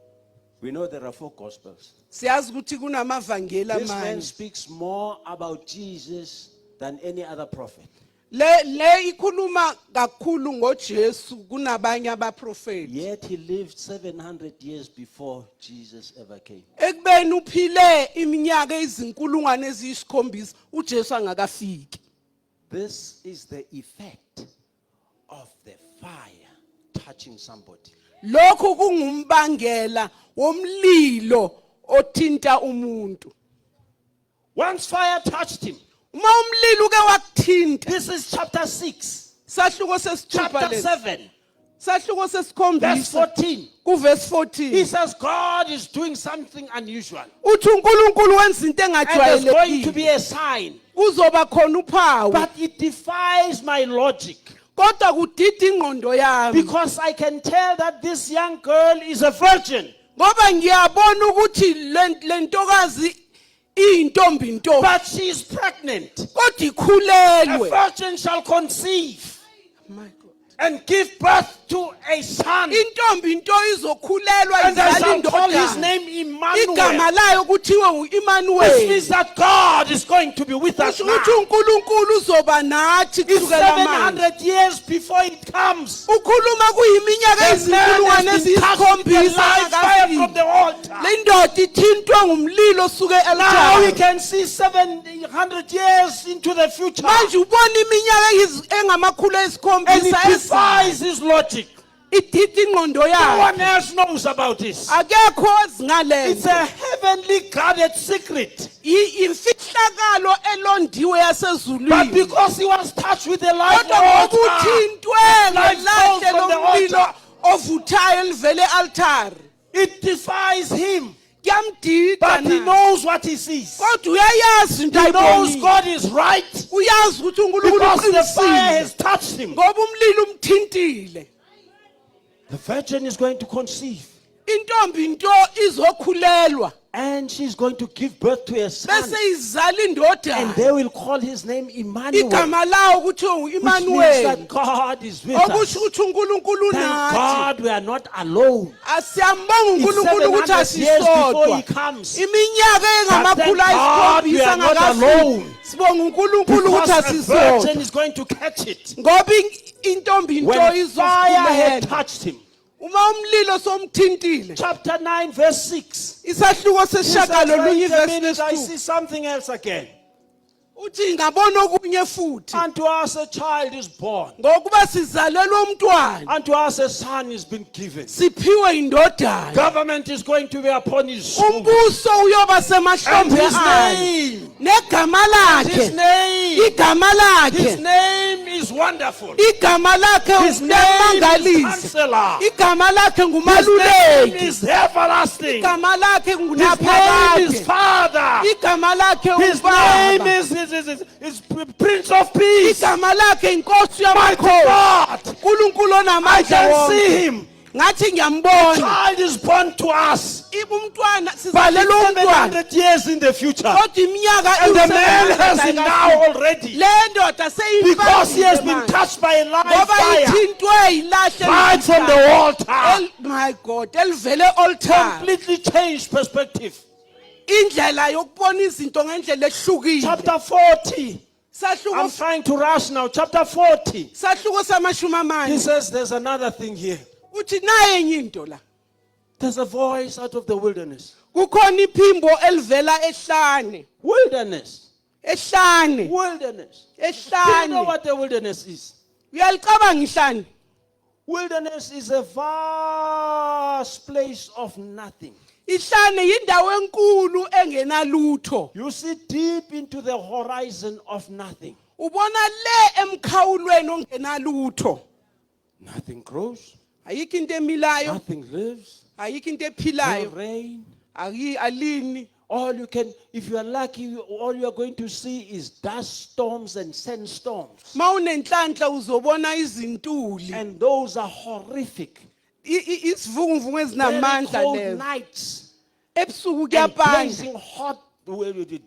S4: We know there are 4 gospels.
S5: siyazi ukuthi kunamavangeli
S4: This man
S5: amanye.
S4: speaks more about Jesus than any other prophet.
S5: Le ikhuluma kakhulu ngoJesu kunabanye abaprofeti.
S4: Yet he lived 700 years before Jesus ever came.
S5: Ekubeni uphile iminyaka ezinkulungwane eziyisikhombisa uJesu angakafiki.
S4: This is the effect of the fire touching somebody.
S5: Lokhu kungumbangela womlilo othinta umuntu.
S4: Once fire touched him.
S5: Uma umlilo uke wakuthinta.
S4: This is chapter 6.
S5: Sahluko sesithupha
S4: Chapter
S5: lesi.
S4: 7.
S5: Sahluko
S4: Verse
S5: sesikhombisa
S4: 14.
S5: kuverse
S4: He
S5: 14.
S4: says God is doing something unusual.
S5: Uthi uNkulunkulu wenza into
S4: And there's going to
S5: engajwayelekile.
S4: be a sign.
S5: Kuzoba khona uphawu.
S4: But it defies my logic.
S5: Kodwa kudida ingqondo yami.
S4: Because I can tell that this young girl is a virgin.
S5: Ngoba ngiyabona ukuthi lentokazi iyintombi ntombi.
S4: But she is pregnant.
S5: Kodwa
S4: A
S5: ikhulelwe.
S4: virgin shall conceive
S5: My God.
S4: and give birth to a son.
S5: Intombi nto izokhulelwa
S4: And they
S5: izale
S4: shall call his
S5: indodana.
S4: name
S5: Igama
S4: Emmanuel.
S5: layo kuthiwe
S4: Which
S5: uImmanuel.
S4: means that God is going to be with us
S5: Kusho
S4: now.
S5: ukuthi uNkulunkulu uzoba nathi
S4: It's
S5: kusukela manje.
S4: 700 years before it comes.
S5: Ukhuluma kuyiminyaka
S4: The man
S5: ezinkulungwane
S4: has been touched with the
S5: eziyisikhombisa
S4: live fire from
S5: angakafiki.
S4: the altar.
S5: Le ndoda ithintwa ngumlilo osuke
S4: Now we
S5: e-altar.
S4: can see 700 years into the future.
S5: Manje ubona iminyaka engamakhulu
S4: And it
S5: esikhombisa
S4: defies his logic.
S5: idida ingqondo
S4: No one
S5: yakhe.
S4: else knows about this.
S5: Akekho ozingale.
S4: It's a heavenly guarded secret.
S5: Imfihlakalo elondiwe
S4: But
S5: yasezulwini.
S4: because he was touched with the live
S5: Kodwa ngoba
S4: altar,
S5: uthintwe
S4: life falls
S5: ngelahle
S4: from the
S5: lomlilo
S4: altar.
S5: ovuthayo elivele e-altar.
S4: It defies him.
S5: Kuyamdida
S4: But he
S5: naye.
S4: knows what he sees.
S5: Kodwa uyayazi into
S4: He knows
S5: ayibonile.
S4: God is right
S5: Uyazi ukuthi uNkulunkulu
S4: because the fire
S5: uqinisile.
S4: has touched him.
S5: Ngoba umlilo umthintile.
S4: The virgin is going to conceive.
S5: Intombi nto izokhulelwa.
S4: And she's going to give birth to a son.
S5: Bese izala
S4: And
S5: indodana.
S4: they will call his name Emmanuel.
S5: Igama lawo kuthiwa
S4: Which means
S5: uImmanuel.
S4: that God is with
S5: Okusho
S4: us.
S5: ukuthi uNkulunkulu
S4: Thank
S5: nathi.
S4: God we are not alone.
S5: Asiyambonga
S4: It's
S5: uNkulunkulu ukuthi
S4: 700 years before he
S5: asisodwa.
S4: comes.
S5: Iminyaka engamakhulu
S4: But thank God we
S5: ayisikhombisa
S4: are not
S5: ngakafiki.
S4: alone.
S5: Sibonga uNkulunkulu
S4: Because
S5: ukuthi
S4: a
S5: asisodwa.
S4: virgin is going to catch it.
S5: Ngoba intombi nto
S4: When fire had
S5: izokhulelwa.
S4: touched him.
S5: Uma umlilo somthintile.
S4: Chapter 9 verse 6.
S5: Isahluko
S4: He says,
S5: sesishagalolunye
S4: "Wait a
S5: verse
S4: minute, I
S5: 2.
S4: see something else again.
S5: Uthi ngabona okunye futhi.
S4: Unto us a child is born.
S5: Ngokuba sizalelwe umntwana.
S4: Unto us a son is been given.
S5: Siphiwe indodana.
S4: Government is going to be upon his shoulder.
S5: Umbuso uyoba
S4: And
S5: semahlombe
S4: his
S5: akhe.
S4: name.
S5: Negama
S4: His
S5: lakhe.
S4: name.
S5: Igama
S4: His
S5: lakhe.
S4: name is wonderful.
S5: Igama lakhe
S4: His name is
S5: umangalisi.
S4: Counselor.
S5: Igama lakhe
S4: His name
S5: ngumaluleki.
S4: is everlasting.
S5: Igama lakhe
S4: His name is
S5: ngunaphakade.
S4: Father.
S5: Igama lakhe
S4: His name
S5: ubaba.
S4: is Prince of Peace.
S5: Igama lakhe inkosi
S4: Mighty
S5: yamakhosi.
S4: God.
S5: uNkulunkulu
S4: I
S5: onamandla
S4: can see
S5: wonke.
S4: him.
S5: Ngathi ngiyambona.
S4: Child is born to us.
S5: Umntwana
S4: But
S5: sizalelwe umntwana.
S4: 700 years in the future.
S5: Kodwa iminyaka
S4: And the man
S5: iwu-700
S4: has it now already.
S5: Le ndoda
S4: Because he has been
S5: seyimfakile
S4: touched by a live
S5: ngoba
S4: fire.
S5: ithintwe ilahle
S4: Right from the altar.
S5: My God, elivele altar.
S4: Completely changed perspective.
S5: Indlela yokubona izinto ngendlela ehlukile.
S4: Chapter 40. I'm
S5: Sahluko
S4: trying to rush now. Chapter 40.
S5: samashumi
S4: He
S5: amane.
S4: says there's another thing here.
S5: Uthi naye enye into la.
S4: There's a voice out of the wilderness.
S5: Kukhona iphimbo elivela ehlane.
S4: Wilderness.
S5: Ehlane.
S4: Wilderness. Do you know
S5: Ehlane.
S4: what the wilderness is?
S5: Uyalicabanga ihlane?
S4: Wilderness is a vast place of nothing.
S5: Ihlane yindawo enkulu engenalutho.
S4: You see deep into the horizon of nothing.
S5: Ubona le emkhawulweni ongenalutho.
S4: Nothing grows,
S5: Ayikho into emilayo,
S4: nothing lives,
S5: ayikho into
S4: no
S5: ephilayo,
S4: rain.
S5: alini.
S4: All you can, if you are lucky, all you are going to see is dust storms and sandstorms.
S5: Mawunenhlanhla uzobona izintuli.
S4: And those are horrific.
S5: Isivunguvungu
S4: Very
S5: ezinamandla
S4: cold
S5: lezo.
S4: nights
S5: Ebusuku
S4: and
S5: kuyabanda.
S4: blazing hot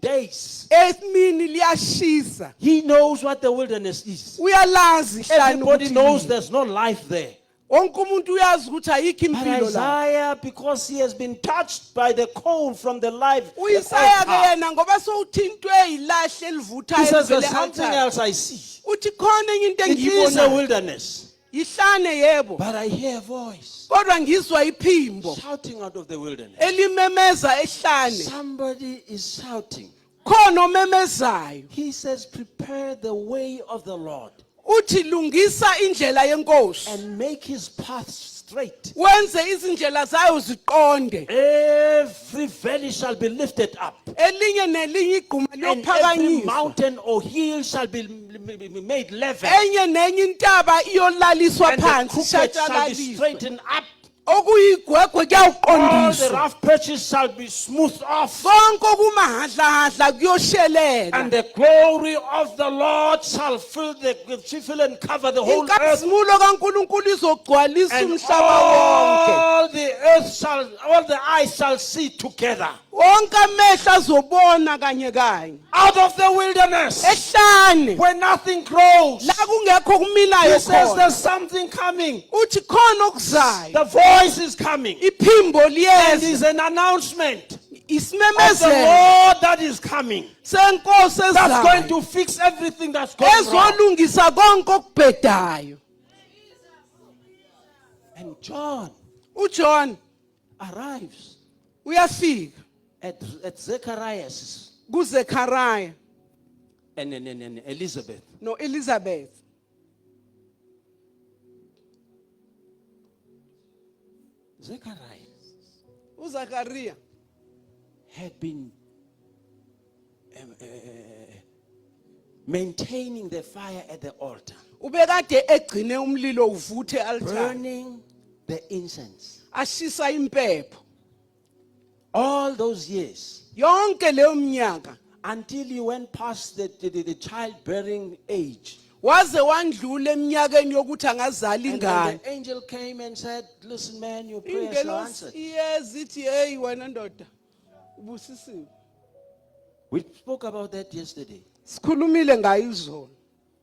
S4: days.
S5: Emini liyashisa.
S4: He knows what the wilderness is.
S5: Uyalazi ihlane
S4: Everybody
S5: ukuthi
S4: knows
S5: yini.
S4: there's no life there.
S5: wonke umuntu uyazi ukuthi ayikho
S4: But
S5: impilo la.
S4: Isaiah, because he has been touched by the coal from the live
S5: uIsaya ke
S4: altar,
S5: yena ngoba sowuthintwe ilahle
S4: he
S5: elivuthayo
S4: says there's
S5: elivela
S4: something
S5: e-altar.
S4: else I see.
S5: Uthi khona enye into
S4: It is a
S5: engiyibonayo.
S4: wilderness,
S5: Yihlane yebo,
S4: but I hear a voice
S5: kodwa ngizwa iphimbo
S4: shouting out of the wilderness.
S5: elimemeza ehlane.
S4: Somebody is shouting.
S5: Khona omemezayo.
S4: He says, prepare the way of the Lord
S5: Uthi lungisa indlela yenkosi.
S4: and make his path straight.
S5: Wenze izindlela zayo ziqonde.
S4: Every valley shall be lifted up,
S5: Elinye nelinye igquma
S4: and every
S5: liyophakanyiswa.
S4: mountain or hill shall be made level,
S5: Enye nenye intaba iyolaliswa
S4: and the
S5: phansi
S4: crooked shall be
S5: shatshalaliswe.
S4: straightened up.
S5: Okuyigwegwe
S4: All the
S5: kuyawuqondiswa.
S4: rough patches shall be smoothed off,
S5: Konke okumahadlahadla kuyoshelela.
S4: and the glory of the Lord shall fill and cover the whole earth,
S5: Inkazimulo kaNkulunkulu izogcwalisa
S4: and
S5: umhlaba wonke.
S4: all the eyes shall see together.
S5: Wonke amehlo azobona kanye kanye.
S4: Out of the wilderness,
S5: Ehlane
S4: where nothing grows,
S5: la kungekho kumilayo
S4: he says
S5: khona.
S4: there's something coming.
S5: Uthi khona okuzayo.
S4: The voice is coming,
S5: Iphimbo
S4: and
S5: liyeza.
S4: it's an announcement of the
S5: Isimemezelo
S4: Lord that is coming.
S5: senkosi
S4: That's going
S5: ezayo.
S4: to fix everything that's going wrong.
S5: Ezolungisa konke okubhedayo.
S4: And John
S5: uJohn
S4: arrives
S5: uyafika
S4: at Zechariah's
S5: kuZekhariah
S4: and Elizabeth.
S5: noElizabeth.
S4: Zechariah
S5: uZakhariya
S4: had been maintaining the fire at the altar,
S5: ubekade egcine umlilo uvuthe e-altar.
S4: burning the incense.
S5: Ashisa impepho
S4: All those years,
S5: yonke leyo minyaka
S4: until he went past the childbearing age.
S5: waze wandlula eminyakeni yokuthi angazala
S4: And then
S5: ingane.
S4: the angel came and said, listen, man, your prayers are
S5: Ingelosi
S4: answered.
S5: iyeza ithi hey wena ndoda ubusisiwe.
S4: We spoke about that yesterday.
S5: Sikhulumile ngayo izolo.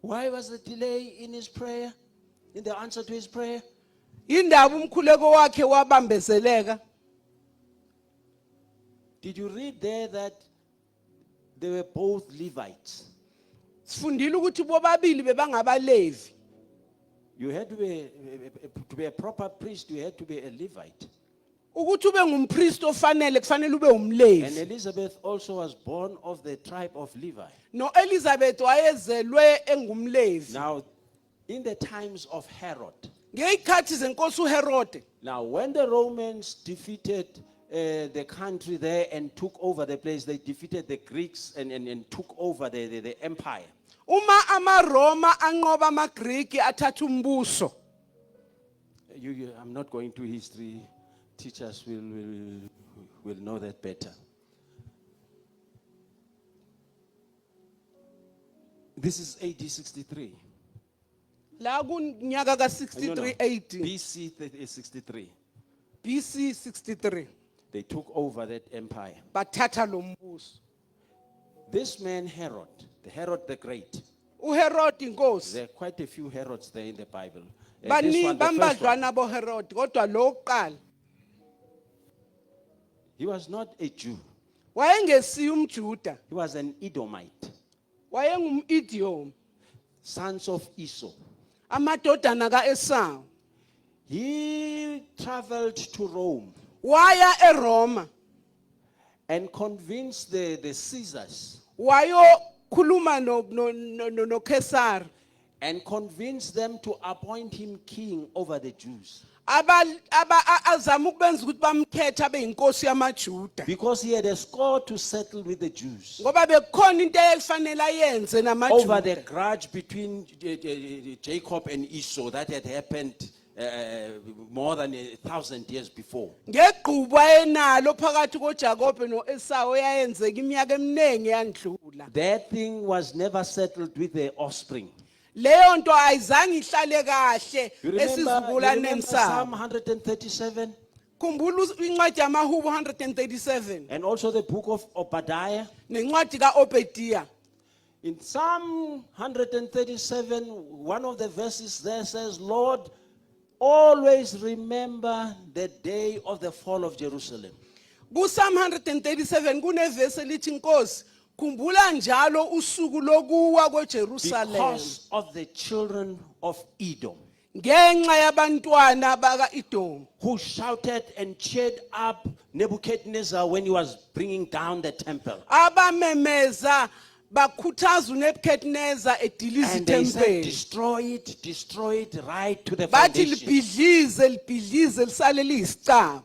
S4: Why was the delay in his prayer, in the answer to his prayer?
S5: Indaba umkhuleko wakhe wabambezeleka.
S4: Did you read there that they were both Levites?
S5: Sifundile ukuthi bobabili bebangabalevi.
S4: You had to be a proper priest, you had to be a Levite.
S5: Ukuthi ube ngumpriest ofanele kufanele ube
S4: And
S5: umlevi.
S4: Elizabeth also was born of the tribe of Levi.
S5: noElizabeth wayezelwe engumlevi.
S4: Now, in the times of Herod,
S5: Ngeyikhathi zenkosi uHerode.
S4: now when the Romans defeated the country there and took over the place, they defeated the Greeks and took over the empire.
S5: Uma amaRoma anqoba amaGreek athatha umbuso.
S4: I'm not going to history. Teachers will know that better. This is AD 63.
S5: La kunyaka ka63 AD.
S4: BC 63.
S5: BC 63.
S4: They took over that empire.
S5: Bathatha lo mbuso.
S4: This man Herod, the Herod the Great,
S5: uHerode inkosi.
S4: there are quite a few Herods there in the Bible. This
S5: Bani
S4: one, the first one,
S5: bambadlwana boHerode kodwa lo oqala
S4: he was not a Jew.
S5: wayengesiye umJuda.
S4: He was an Edomite,
S5: WayengumIdiom.
S4: sons of Esau.
S5: Amadodana kaEsau.
S4: He traveled to Rome
S5: Waya eRoma.
S4: and convinced the Caesars
S5: Wayokhuluma no Caesar.
S4: and convinced them to appoint him king over the Jews.
S5: Azama ukubenza ukuthi bamkhethe abe inkosi yamaJuda.
S4: Because he had a score to settle with the Jews
S5: Ngoba bekukhona into efanele ayenze
S4: over the
S5: namaJuda.
S4: grudge between Jacob and Esau that had happened more than 1,000 years before.
S5: Ngegqubu ayenalo phakathi koJakob noEsau eyayenzeka iminyaka eminingi yandlula.
S4: That thing was never settled with the offspring.
S5: Leyo nto ayizange ihlale kahle
S4: You remember
S5: esizukulwaneni
S4: Psalm
S5: sabo.
S4: 137
S5: Khumbula incwadi yamaHubo 137
S4: and also the book of Obadiah.
S5: nencwadi kaObediya.
S4: In Psalm 137, one of the verses there says, Lord, always remember the day of the fall of Jerusalem.
S5: Ku-Psalm 137 kunevesi elithi Nkosi khumbula njalo usuku lokuwa kweJerusalem
S4: Because of the children of Edom,
S5: ngenxa yabantwana baka-Edom
S4: who shouted and cheered up Nebuchadnezzar when he was bringing down the temple.
S5: abamemeza bakhuthaza uNebukadnezar ediliza
S4: And they said,
S5: ithempeli
S4: destroy it right to the
S5: bathi
S4: foundation.
S5: libhidlize lisale liyisicaba.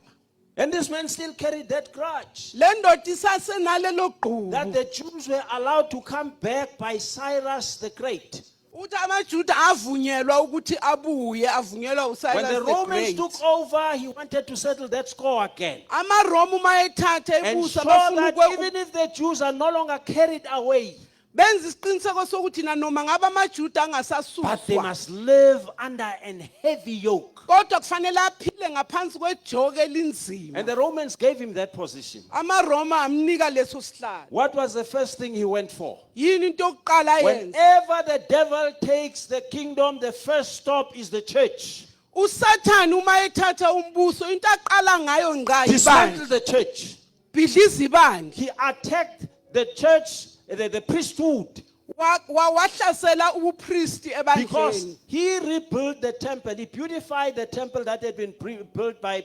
S4: And this man still carried that grudge.
S5: Le ndoda isasenalelo
S4: That
S5: gqubu
S4: the Jews were allowed to come back by Cyrus the Great.
S5: uthi amaJuda avunyelwa ukuthi abuye avunyelwa
S4: When
S5: uCyrus
S4: the
S5: the
S4: Romans
S5: Great.
S4: took over, he wanted to settle that score again.
S5: amaRoma mayethatha
S4: And
S5: ebusa
S4: so
S5: bafuna
S4: that even if the Jews are no longer carried away,
S5: benza isiqiniseko sokuthi nanoma ngabe amaJuda
S4: but they
S5: angasasuswa
S4: must live under an heavy yoke.
S5: kodwa kufanele aphile ngaphansi kwejoke elinzima.
S4: And the Romans gave him that position.
S5: amaRoma amnika leso sihlalo.
S4: What was the first thing he went for?
S5: Yini into yokuqala ayenza?
S4: Whenever the devil takes the kingdom, the first stop is the church.
S5: uSathane uma ethatha umbuso into aqala ngayo ngqa
S4: Dismantle
S5: ibandla.
S4: the church.
S5: Bhidliza ibandla.
S4: He attacked the church, the priesthood,
S5: Wahlasela ubupristi
S4: because
S5: ebandleni.
S4: he rebuilt the temple. He beautified the temple that had been built by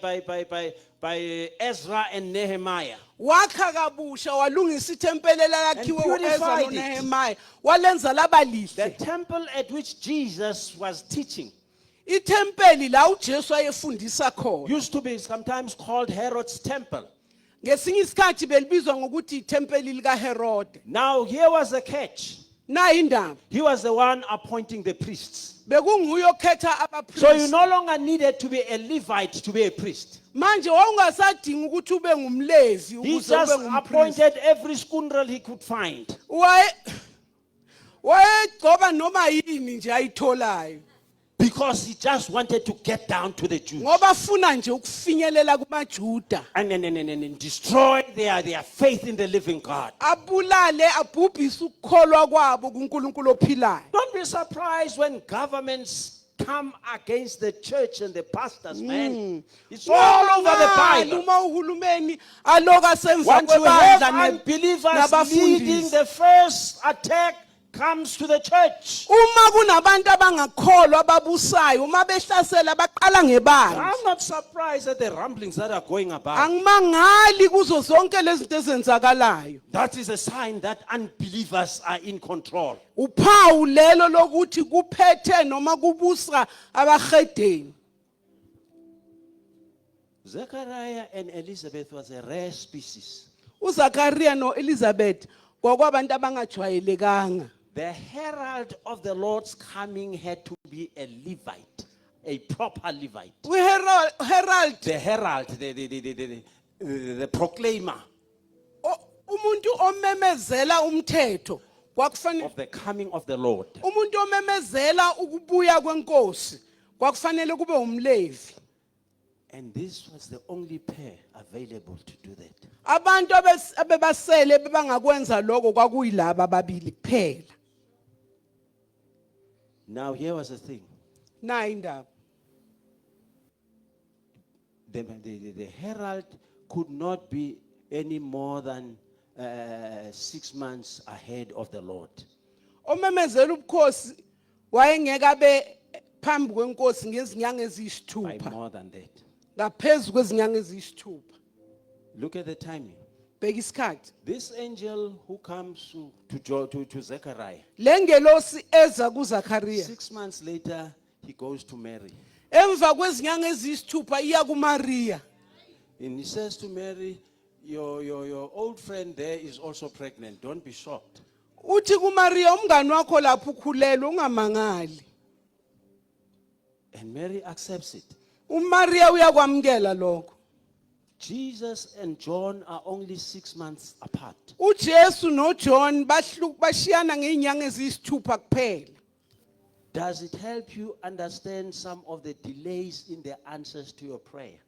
S4: Ezra and Nehemiah.
S5: Wakha kabusha walungisa ithempeli elakhiwe
S4: And
S5: uEzra
S4: beautified it.
S5: noNehemiah. Walenza laba
S4: The
S5: lihle.
S4: temple at which Jesus was teaching
S5: Ithempeli la uJesu ayefundisa khona.
S4: used to be sometimes called Herod's temple.
S5: Ngesinye isikhathi belibizwa ngokuthi ithempeli likaHerode.
S4: Now here was the catch.
S5: Na indaba.
S4: He was the one appointing the priests.
S5: Bekunguye okhetha
S4: So you
S5: abapristi.
S4: no longer needed to be a Levite to be a priest.
S5: Manje wawungasadingi ukuthi ube ngumlevi
S4: He
S5: ukuze
S4: just
S5: ube ngumpristi.
S4: appointed every scoundrel he could find.
S5: Wayegcoba noma yini nje ayitholayo.
S4: Because he just wanted to get down to the Jews
S5: Ngoba afuna nje ukufinyelela kumaJuda.
S4: and destroy their faith in the living God.
S5: Abulale abhubhise ukukholwa kwabo kuNkulunkulu ophilayo.
S4: Don't be surprised when governments come against the church and the pastors, man. It's all over the Bible.
S5: Uma uhulumeni aloka semva
S4: Once you have
S5: kwebandla
S4: unbelievers leading, the first attack comes to the church.
S5: uma kunabantu abangakholwa ababusayo uma behlasela baqala ngebandla.
S4: I'm not surprised at the rumblings that are going about.
S5: Angimangali kuzo zonke lezi zinto ezenzakalayo.
S4: That is a sign that unbelievers are in control.
S5: Uphawu lelo lokuthi kuphethe noma kubusa abahedeni.
S4: Zechariah and Elizabeth was a rare species.
S5: uZakaria noElizabeth kwakwabantu abangajwayelekanga.
S4: The herald of the Lord's coming had to be a Levite, a proper Levite.
S5: Herald
S4: The herald, the proclaimer
S5: umuntu omemezela umthetho kwakufanele
S4: of the coming of the Lord.
S5: umuntu omemezela ukubuya kwenkosi kwakufanele kube umlevi.
S4: And this was the only pair available to do that.
S5: Abantu abebasele bebangakwenza lokho kwakuyilaba ababili kuphela.
S4: Now here was the thing.
S5: Na indaba.
S4: The herald could not be any more than 6 months ahead of the Lord.
S5: Omemezela ubukhosi wayengeke abe phambi kwenkosi ngezinyanga
S4: By
S5: eziyisithupha.
S4: more than that.
S5: Ngaphezulu kwezinyanga eziyisithupha.
S4: Look at the timing.
S5: Bheka isikhathi.
S4: This angel who comes to Zechariah,
S5: Lengelosi eza kuZakaria.
S4: 6 months later, he goes to Mary.
S5: Emva kwezinyanga eziyisithupha iya kuMaria.
S4: And he says to Mary, your old friend there is also pregnant. Don't be shocked.
S5: Uthi kuMaria umngani wakho lapho ukhulelwe ungamangali.
S4: And Mary accepts it.
S5: uMaria uyakwamkela lokho.
S4: Jesus and John are only 6 months apart.
S5: uJesu noJohn bashiyana ngeinyanga eziyisithupha kuphela.
S4: Does it help you understand some of the delays in the answers to your prayer?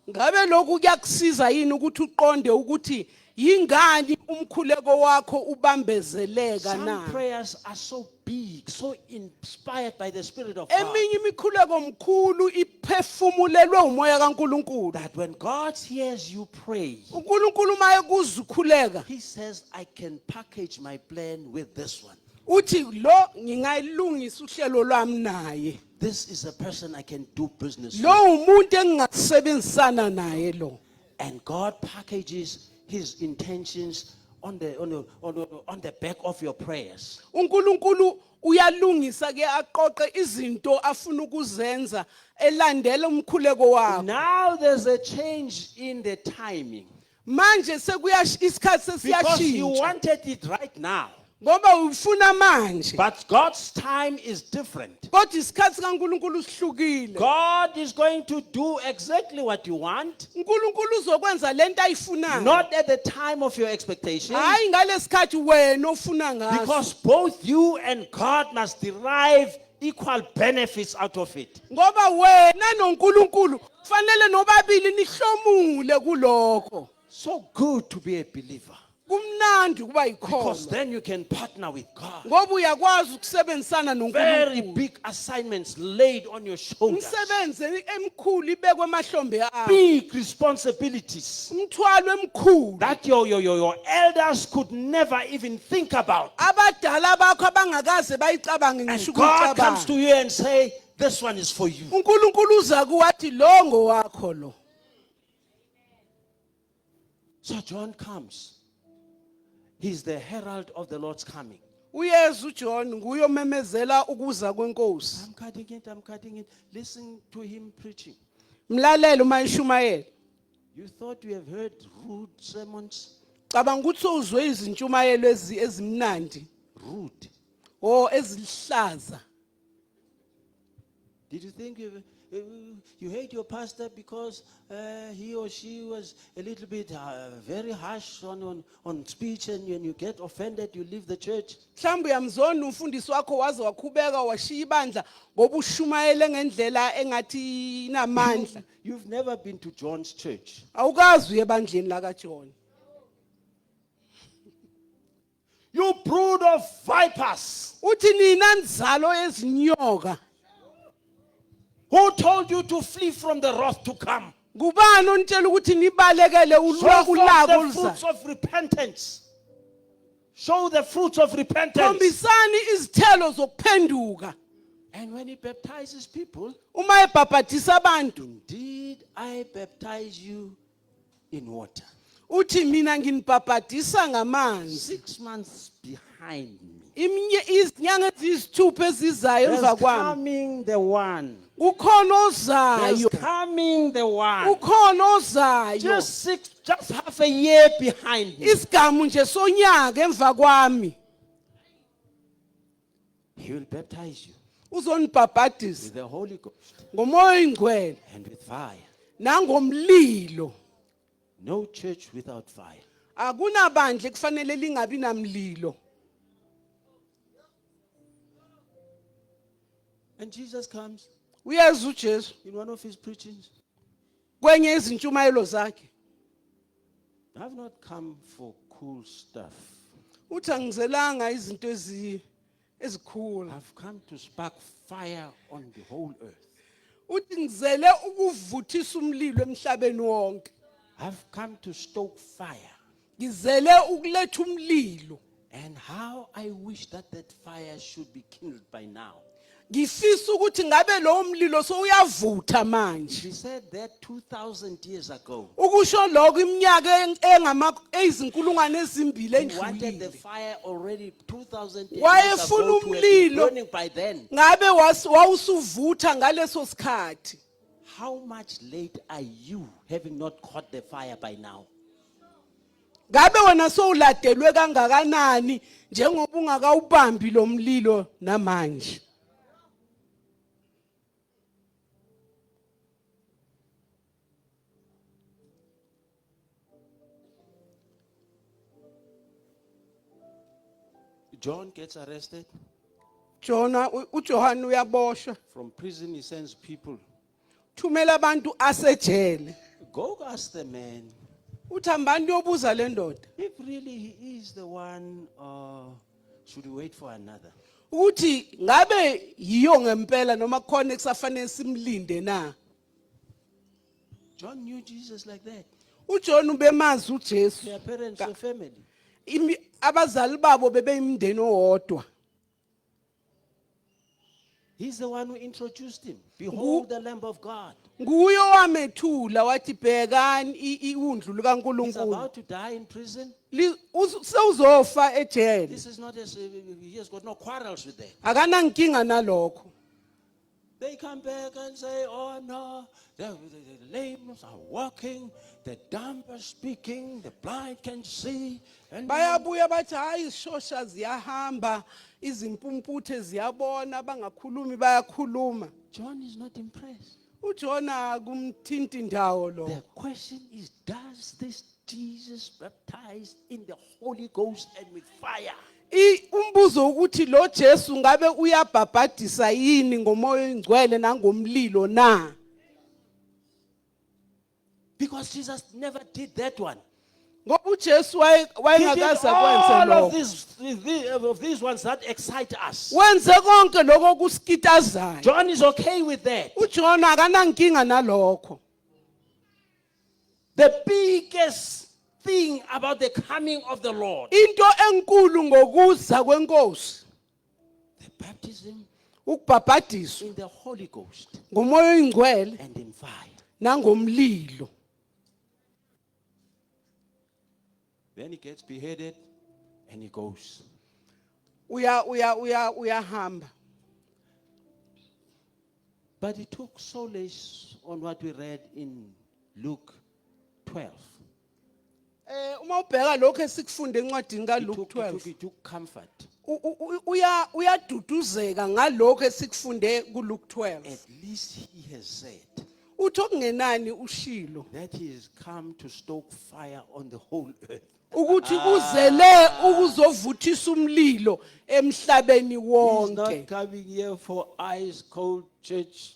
S5: ngabe lokhu kuyakusiza yini ukuthi uqonde ukuthi yingani umkhuleko wakho ubambezeleka
S4: Some
S5: na?
S4: prayers are so big, so inspired by the Spirit of God,
S5: Eminye imikhuleko mkhulu iphefumulelwe umoya kaNkuluNkulu.
S4: that when God hears you pray,
S5: uNkulunkulu maye kuzukhuleka
S4: He says, I can package my plan with this one.
S5: uthi lo ngingayilungisa uhlelo lwami naye.
S4: This is a person I can do business with.
S5: Lo umuntu engingasebenzisana naye lo.
S4: And God packages His intentions on the back of your prayers.
S5: uNkulunkulu uyalungisa ke aqoqe izinto afuna ukuzenza elandela umkhuleko wakho.
S4: Now there's a change in the timing,
S5: Manje isikhathi
S4: because you
S5: sesiyashintsha
S4: wanted it right now,
S5: ngoba ufuna manje.
S4: but God's time is different.
S5: Kodwa isikhathi kaNkulunkulu sihlukile.
S4: God is going to do exactly what you want,
S5: uNkulunkulu uzokwenza lento ayifunayo.
S4: not at the time of your expectation,
S5: Hayi ngalesikhathi wena ofuna ngaso.
S4: because both you and God must derive equal benefits out of it.
S5: Ngoba wena noNkulunkulu kufanele nobabili nihlomule kuloko.
S4: So good to be a believer,
S5: Kumnandi kuba
S4: because
S5: yikho.
S4: then you can partner with God.
S5: Ngoba uyakwazi ukusebenzisana
S4: Very
S5: noNkulunkulu.
S4: big assignments laid on your shoulders.
S5: Umsebenzi emkhulu ibekwe emahlombe akho.
S4: Big responsibilities
S5: Umthwalo emkhulu.
S4: that your elders could never even think about.
S5: Abadala bakho abangakaze bayicabange ngisho
S4: And God comes to
S5: ukucabanga.
S4: you and say, this one is for you.
S5: uNkulunkulu uza kuwathi lo ngowakho lo.
S4: So John comes. He's the herald of the Lord's coming.
S5: uYesu uJohn nguye omemezela ukuza kwenkosi.
S4: I'm cutting it. Listen to him preaching.
S5: Mlalele uma ishumayela.
S4: You thought you have heard rude sermons?
S5: Cabanga ukuthi uzwe izintshumayelo ezimnandi.
S4: Rude.
S5: Ezilihlaza.
S4: Did you think you hate your pastor because he or she was a little bit very harsh on speech, and when you get offended, you leave the church?
S5: Mhlawumbe uyamzona umfundisi wakho waze wakhubeka washiya ibandla ngoba ushumayele ngendlela engathi inamandla.
S4: You've never been to John's church.
S5: Awukazi uye ebandleni la kaJohn.
S4: You brood of vipers.
S5: Uthi nina nzalo ezinyoka.
S4: Who told you to flee from the wrath to come?
S5: Kubani onitshela ukuthi nibalekele
S4: Show
S5: ulwa
S4: forth
S5: kulako
S4: the fruits
S5: oluzayo?
S4: of repentance. Show the fruits of repentance.
S5: Khombisani izithelo zokuphenduka.
S4: And when he baptizes people,
S5: Uma ebhabhadisa abantu,
S4: indeed I baptize you in water.
S5: uthi mina nginibhabhadisa ngamanzi.
S4: 6 months behind me.
S5: Izinyanga eziyisithupha ezizayo
S4: There's
S5: emva kwami.
S4: coming the one.
S5: Ukhona
S4: There's
S5: ozayo.
S4: coming the one.
S5: Ukhona ozayo.
S4: Just half a year behind me.
S5: Isigamu nje sonyaka emva kwami.
S4: He will baptize you
S5: Uzonibhabhadisa
S4: with the Holy Ghost
S5: ngomoya oyingcwele
S4: and with fire.
S5: nangomlilo.
S4: No church without fire.
S5: Akunabandle kufanele lingabi namlilo.
S4: And Jesus comes
S5: Uyezu uJesu
S4: in one of his preachings.
S5: kwenye izintshumayelo zakhe.
S4: I've not come for cool stuff.
S5: Uthi angizelanga izinto ezikhulu.
S4: I've come to spark fire on the whole earth.
S5: Uthi ngizele ukuvuthisa umlilo emhlabeni wonke.
S4: I've come to stoke fire.
S5: Ngizele ukuletha umlilo.
S4: And how I wish that fire should be kindled by now.
S5: Ngifisa ukuthi ngabe lo mlilo sowuyavutha manje.
S4: He said that 2,000 years ago.
S5: Ukusho lokho iminyaka ezinkulungwane ezimbili
S4: He wanted the
S5: endlulile.
S4: fire already 2,000 years
S5: Wayefuna
S4: ago to have been
S5: umlilo.
S4: burning by then.
S5: Ngabe wawusuvutha ngaleso sikhathi.
S4: How much late are you having not caught the fire by now?
S5: Ngabe wena sowuladelwe kangakanani njengoba ungakawubambi lo mlilo namanje.
S4: John gets arrested.
S5: uJohn uyaboshwa.
S4: From prison, he sends people.
S5: Thumela abantu asejele.
S4: Go ask the man
S5: uthi hambani niyobuza le ndoda
S4: if really he is the one or should we wait for another.
S5: ukuthi ngabe yiyo ngempela noma khona kusafanele simlinde na.
S4: John knew Jesus like that.
S5: uJohn ubemazi uJesu.
S4: Their parents were family.
S5: Abazali babo bebeyimndeni owodwa.
S4: He's the one who introduced him. Behold the Lamb of God.
S5: Nguye owamethula wathi bhekani iwundlu
S4: He's
S5: likaNkulunkulu.
S4: about to die in prison.
S5: Sewuzofa ejele.
S4: This is not as he has got no quarrels with them.
S5: Akanankinga nalokho.
S4: They come back and say, oh no, the lame are walking, the dumb are speaking, the blind can see. And
S5: Bayabuya bathi hayi izishosha ziyahamba, izimpumputhe ziyabona, bangakhulumi bayakhuluma.
S4: John is not impressed.
S5: uJona kumthinti ndawo lo.
S4: The question is, does this Jesus baptize in the Holy Ghost and with fire?
S5: Umbuzo ukuthi lo Jesu ngabe uyabhabhadisa yini ngomoya oyingcwele nangomlilo na?
S4: Because Jesus never did that one.
S5: Ngoba uJesu
S4: He did
S5: wayengakaze kwenze
S4: all of
S5: lokho.
S4: these ones that excite us.
S5: Wenze konke lokho kusikitazayo.
S4: John is okay with that.
S5: uJona akanankinga nalokho.
S4: The biggest thing about the coming of the Lord,
S5: Into enkulu ngokuza kwenkosi
S4: the baptism
S5: ukubhabhadiswa
S4: in the Holy Ghost
S5: ngomoya oyingcwele
S4: and in fire.
S5: nangomlilo.
S4: Then he gets beheaded and he goes.
S5: Uyahamba.
S4: But he took solace on what we read in Luke 12.
S5: Uma ubheka lokho esikufunde encwadini
S4: He
S5: kaLuke
S4: he
S5: 12
S4: took comfort.
S5: uyaduduzeka ngalokho esikufunde kuLuke 12.
S4: At least he has said
S5: Uthi okungenani ushilo
S4: that he has come to stoke fire on the whole earth.
S5: ukuthi kuzele ukuzovuthisa umlilo emhlabeni
S4: He's
S5: wonke.
S4: not coming here for ice cold church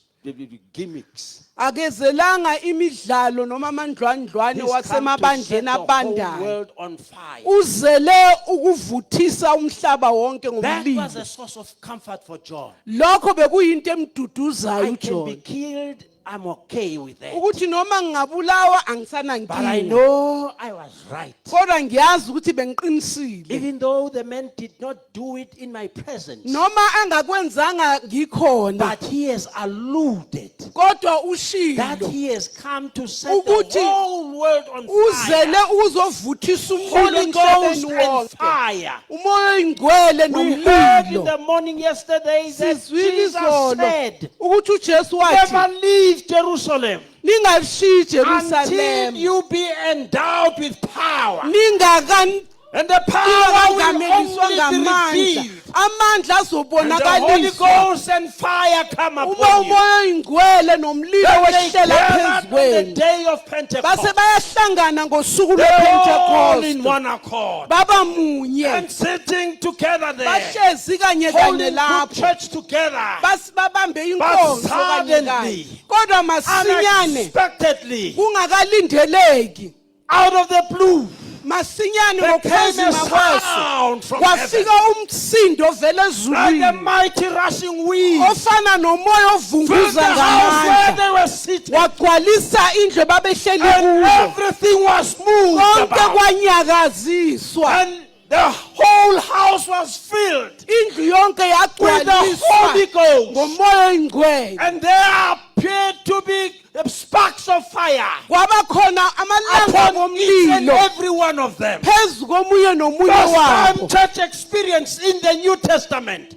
S4: gimmicks.
S5: Akezelanga imidlalo noma amandlwandlwane
S4: He's come to set
S5: wasemabandleni
S4: the whole
S5: abandayo.
S4: world on fire.
S5: Uzele ukuvuthisa umhlaba wonke
S4: That was
S5: ngomlilo.
S4: a source of comfort for John.
S5: Lokho bekuyinto emduduzayo
S4: I can be
S5: uJohn.
S4: killed, I'm okay with that.
S5: Ukuthi noma ngingabulawa
S4: But I
S5: angisanankinga.
S4: know I was right.
S5: Kodwa ngiyazi ukuthi bengiqinisile.
S4: Even though the man did not do it in my presence,
S5: Noma angakwenzanga ngikhona.
S4: but he has alluded
S5: Kodwa
S4: that
S5: ushilo
S4: he has come to set
S5: Ukuthi
S4: the whole world on
S5: uzele
S4: fire.
S5: ukuzovuthisa umlilo
S4: Holy Ghost
S5: emhlabeni
S4: and
S5: wonke.
S4: fire.
S5: Umoya oyingcwele
S4: We heard in
S5: nomlilo.
S4: the morning yesterday that
S5: Sizwile
S4: Jesus
S5: izolo
S4: said,
S5: ukuthi uJesu
S4: never
S5: wathi
S4: leave Jerusalem
S5: ningashiyi
S4: until
S5: Jerusalem
S4: you be endowed with power.
S5: ningakani
S4: And the power will
S5: ingakameliswa
S4: only be
S5: ngamandla.
S4: revealed.
S5: Amandla
S4: And the Holy
S5: azobonakaliswa
S4: Ghost and fire come
S5: uma
S4: upon you.
S5: umoya oyingcwele nomlilo
S4: Then they
S5: wehlela
S4: gathered
S5: phezu
S4: on the
S5: kwenu.
S4: day of Pentecost.
S5: Base bayahlangana ngosuku
S4: They were all in
S5: lwePentecost.
S4: one accord.
S5: Baba munye.
S4: And sitting together there.
S5: Bahlezi kanye kanye
S4: Holding good
S5: lapho.
S4: church together.
S5: Babambe inkonzo kanye kanye.
S4: suddenly,
S5: Kodwa masinyane
S4: Unexpectedly,
S5: kungakalindeleki.
S4: out of the blue,
S5: Masinyane
S4: there came a
S5: ngokuphezima kwaso.
S4: sound from heaven.
S5: Kwafika umsindo vele
S4: Like a
S5: ezulwini.
S4: mighty rushing wind.
S5: Ofana nomoya
S4: Filled the
S5: ovunguza
S4: house where
S5: ngamandla.
S4: they were sitting.
S5: Wagcwalisa indlu babehleli
S4: And
S5: kuyo.
S4: everything was moved
S5: Konke
S4: about.
S5: kwanyakaziswa.
S4: And the whole house was filled
S5: Indlu yonke
S4: with the Holy
S5: yagcwaliswa
S4: Ghost.
S5: ngomoya oyingcwele.
S4: And there appeared to be sparks of fire
S5: Kwaba khona amalanga
S4: upon each and
S5: omlilo
S4: every one of them.
S5: phezu komunye nomunye
S4: First time
S5: wabo.
S4: church experience in the New Testament.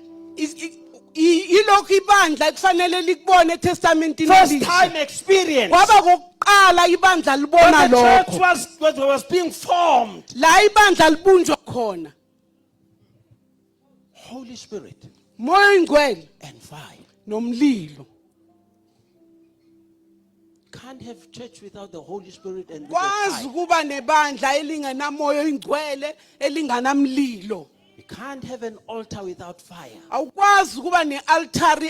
S5: Yilokhu ibandla kufanele likubone eTestamentini
S4: First
S5: elisha.
S4: time experience.
S5: Kwaba kokuqala ibandla libona
S4: When the church
S5: lokho.
S4: was being formed.
S5: La ibandla libunjwa khona.
S4: Holy Spirit
S5: Moya oyingcwele
S4: and fire.
S5: nomlilo.
S4: Can't have church without the Holy Spirit and with the
S5: Kwazi
S4: fire.
S5: kuba nebandla elingenamoya oyingcwele elinganamlilo.
S4: You can't have an altar without fire.
S5: awukwazi ukuba ne-altari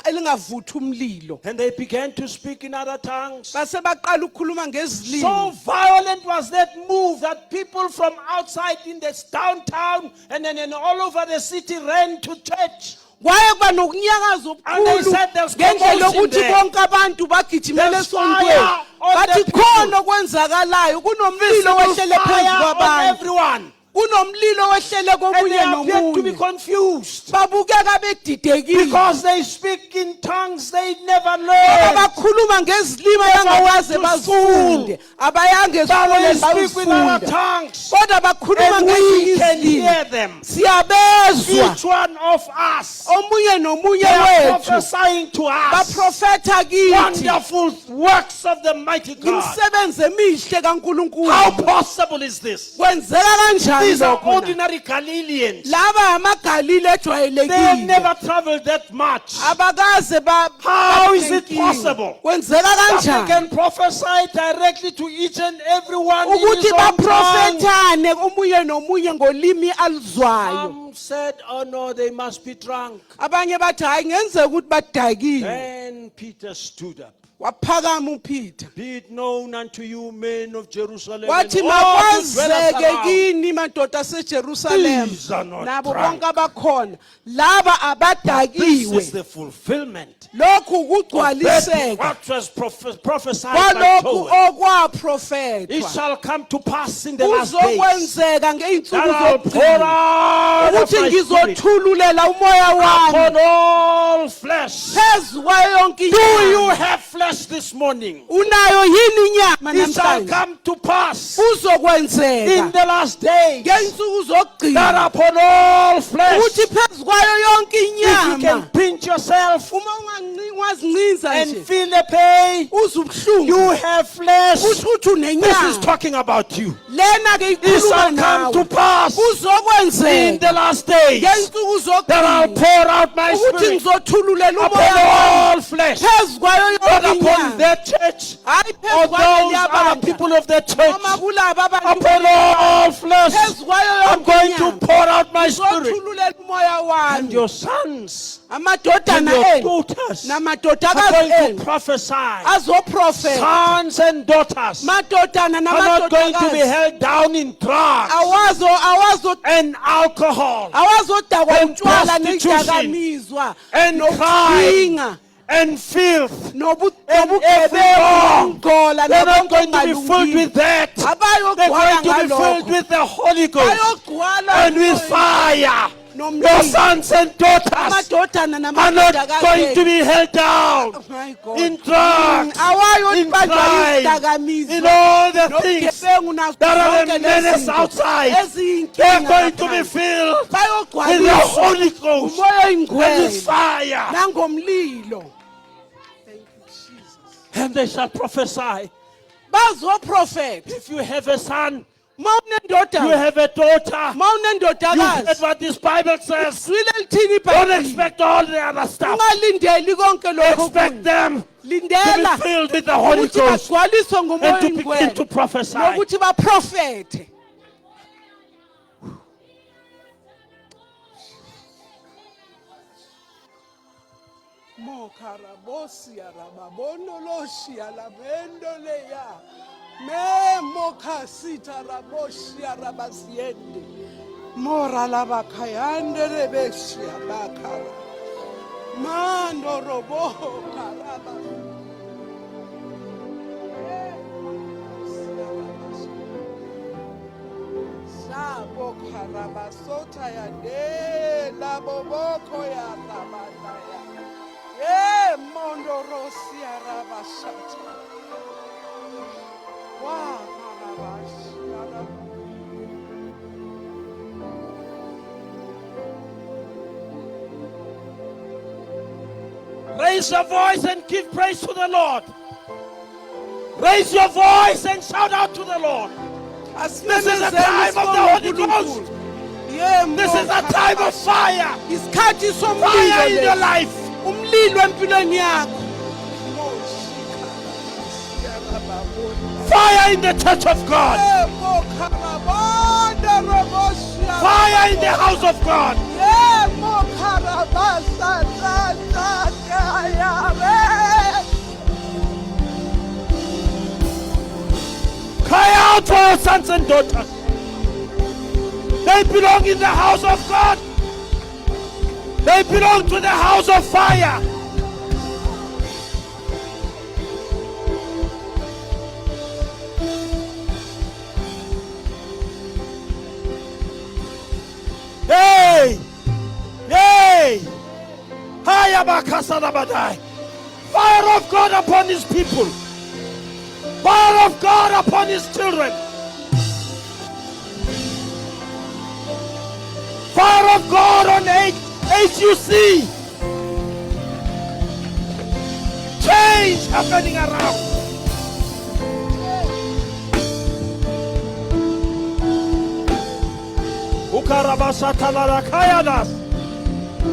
S5: elingavuthi umlilo.
S4: And they began to speak in other tongues.
S5: Base baqala ukukhuluma
S4: So
S5: ngezilimi.
S4: violent was that move that people from outside in this downtown and then all over the city ran to church.
S5: Kwaye kuba nokunyakaza
S4: And they
S5: okukhulu
S4: said there's
S5: ngendlela
S4: commotion
S5: yokuthi
S4: there.
S5: bonke abantu bagijimele
S4: There's
S5: esontweni.
S4: fire on
S5: Bathi
S4: the people.
S5: khona okwenzakalayo kunomlilo wehlele phezu
S4: Fire on
S5: kwabantu.
S4: everyone.
S5: Kunomlilo wehlele
S4: And they
S5: komunye
S4: appeared to be
S5: nomunye.
S4: confused
S5: Babukeka bedidekile.
S4: because they speak in tongues they never
S5: Ngoba
S4: learned.
S5: bakhuluma ngezilimi
S4: Never
S5: abangawaze
S4: went to
S5: bazifunde. Abayanga
S4: But
S5: esikoleni
S4: they speak with other
S5: bazifunda.
S4: tongues.
S5: Kodwa bakhuluma
S4: And we
S5: ngezinye
S4: can
S5: izilimi.
S4: hear them.
S5: Siyabezwa.
S4: Each one of us.
S5: Omunye nomunye
S4: They are
S5: wethu
S4: prophesying to us
S5: baprofetha kithi
S4: wonderful works of the mighty God.
S5: imisebenzi emihle
S4: How
S5: kaNkulunkulu.
S4: possible is this?
S5: Kwenzeka kanjani
S4: These are
S5: lokho na?
S4: ordinary Galileans.
S5: Laba amaGalile
S4: They have
S5: ejwayelekile.
S4: never traveled that much.
S5: Abakaze
S4: How is it
S5: babenkinga.
S4: possible
S5: Kwenzeka
S4: that they
S5: kanjani
S4: can prophesy directly to each and everyone in
S5: ukuthi
S4: his own tongue?
S5: baprofethane omunye nomunye ngolimi aluzwayo?
S4: Some said, oh no, they must be drunk.
S5: Abanye bathi hayi ngenzeka ukuthi badakile.
S4: Then Peter stood up.
S5: Waphakama uPeter.
S4: Be it known unto you, men of Jerusalem,
S5: Wathi
S4: and all who dwell
S5: makwazeke
S4: around.
S5: kini madoda aseJerusalem
S4: These are not
S5: nabo
S4: drunk.
S5: bonke abakhona laba
S4: This is
S5: abadakiwe.
S4: the fulfillment
S5: Lokhu
S4: of
S5: kugcwaliseka
S4: what was prophesied by
S5: kwalokhu
S4: Joel. It
S5: okwaprofethwa
S4: shall come to pass in the last days
S5: kuzokwenzeka
S4: that
S5: ngeinsuku
S4: I'll pour
S5: zokugcina
S4: out of
S5: ukuthi
S4: my spirit
S5: ngizothululela umoya wami
S4: upon all flesh.
S5: phezu kwayo yonke
S4: Do you
S5: inyama.
S4: have flesh this morning?
S5: Unayo yini inyama
S4: It shall
S5: namhlanje?
S4: come to pass in
S5: Kuzokwenzeka
S4: the last days
S5: ngeinsuku
S4: that
S5: zokugcina
S4: upon all flesh,
S5: ukuthi phezu kwayo yonke
S4: if you
S5: inyama
S4: can pinch yourself
S5: uma ungazincinza
S4: and
S5: nje
S4: feel the pain,
S5: uze ubuhlungu
S4: you have flesh.
S5: kusho ukuthi
S4: This is
S5: unenyama
S4: talking about you.
S5: lena ke
S4: It
S5: ikhuluma
S4: shall come
S5: nawe
S4: to pass in
S5: kuzokwenzeka
S4: the last days
S5: ngeinsuku
S4: that I'll
S5: zokugcina
S4: pour out my
S5: ukuthi
S4: spirit
S5: ngizothululela
S4: upon
S5: umoya wami
S4: all flesh,
S5: phezu kwayo
S4: not
S5: yonke
S4: upon
S5: inyama
S4: that church
S5: hayi
S4: or
S5: phezu kwaleli
S4: those other
S5: abandla
S4: people of the church.
S5: noma kulaba abantu
S4: Upon all flesh,
S5: phezu kwayo
S4: I'm
S5: yonke
S4: going to
S5: inyama
S4: pour out my spirit.
S5: ngizothululela umoya
S4: And
S5: wami
S4: your sons and
S5: amadodana
S4: your
S5: enu
S4: daughters are
S5: namadodakazi
S4: going
S5: enu
S4: to prophesy.
S5: azoprofetha
S4: Sons and daughters
S5: madodana
S4: are not going to be
S5: namadodakazi
S4: held down in drugs and alcohol
S5: awazodakwa
S4: and
S5: utshwala
S4: prostitution
S5: nezidakamizwa
S4: and
S5: nokucinga
S4: and filth. And
S5: nobugebengu
S4: every wrong.
S5: nokungcola
S4: They're not going to be filled
S5: nokungalungile.
S4: with that. They're
S5: Abayogcwala
S4: going to be filled
S5: ngalokho
S4: with the Holy Ghost
S5: bayogcwala
S4: and with fire. Your
S5: nomlilo.
S4: sons and daughters
S5: Amadodana
S4: are not going to
S5: namadodakazi
S4: be held down
S5: My God.
S4: in drugs, in
S5: awayobanjwa
S4: crime,
S5: izidakamizwa
S4: in all the things
S5: nobugebengu nazo
S4: that are
S5: zonke
S4: the menace
S5: lezinto
S4: outside. They're
S5: eziyinkinga
S4: going to be
S5: ngaphandle.
S4: filled with the
S5: bayogcwaliswa
S4: Holy Ghost
S5: umoya
S4: and with
S5: oyingcwele
S4: fire,
S5: nangomlilo. Thank you, Jesus.
S4: and they shall prophesy.
S5: Bazoprofetha
S4: If you have a son,
S5: ma
S4: you
S5: unendoda
S4: have a daughter,
S5: ma
S4: you heard
S5: unendodakazi
S4: what this Bible says.
S5: zwile lithini
S4: Don't
S5: ibhayibheli
S4: expect all the other stuff.
S5: ungalindeli konke lokho
S4: Expect them to
S5: lindela
S4: be filled with the Holy
S5: ukuthi
S4: Ghost
S5: bagcwaliswe ngumoya
S4: and to begin
S5: oyingcwele
S4: to prophesy.
S5: nokuthi baprofethe. Mokarabosia rababonoloshia labendoleya me mokasita raboshia rabasiende mora labakayande rebesia bakara mando robo karaba Sabo karabasota ya de la boboko ya rabandaya. Mondo rosia rabashata. Wa karabashia.
S4: Raise your voice and give praise to the Lord. Raise your voice and shout out to the Lord. This is the time of the Holy Ghost. This is the time of fire.
S5: Isikhathi
S4: Fire in your
S5: somlilo
S4: life.
S5: umlilo empilweni yakho.
S4: Fire in the church of God.
S5: Mokarabonda robosia
S6: Fire in the house of God. Cry out for your sons and daughters. They belong in the house of God. They belong to the house of fire. Hey! Hey! Fire of God upon his people. Fire of God upon his children. Fire of God on HUC. Change happening around.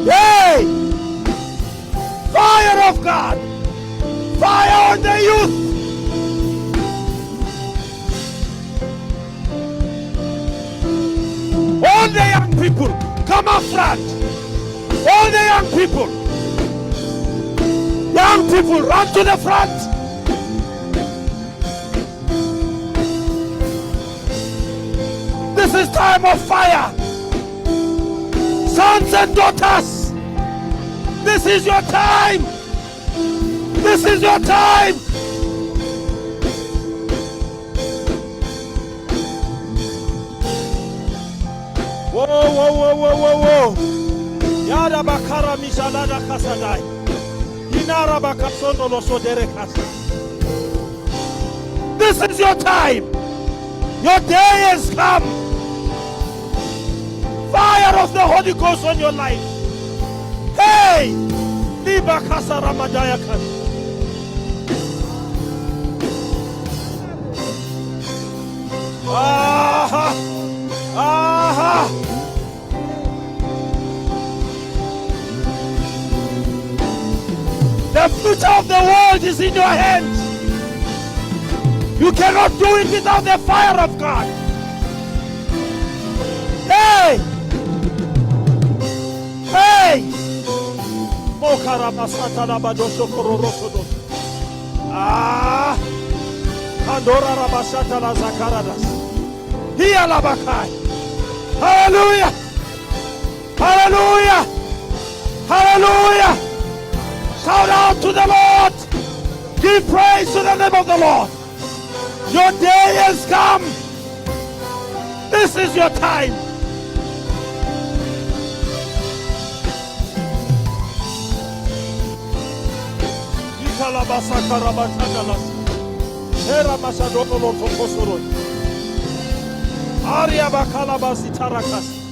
S6: Hey! Fire of God. Fire on the youth. All the young people, come up front. All the young people. Young people, run to the front. This is time of fire. Sons and daughters, this is your time. This is your time. Whoa, whoa, whoa, whoa, whoa, whoa. Yada bakara misalada kasadai. Inara bakasondo losodere kasa. This is your time. Your day has come. Fire of the Holy Ghost on your life. Hey! Liba kasa ramadaya kasa. Aha! Aha! The future of the world is in your hands. You cannot do it without the fire of God. Hey! Hey! Ah! Andora rabasata la zakaradas. Here labakai. Hallelujah! Hallelujah! Hallelujah! Shout out to the Lord! Give praise to the name of the Lord! Your day has come! This is your time! Aria bakalabasi tarakas.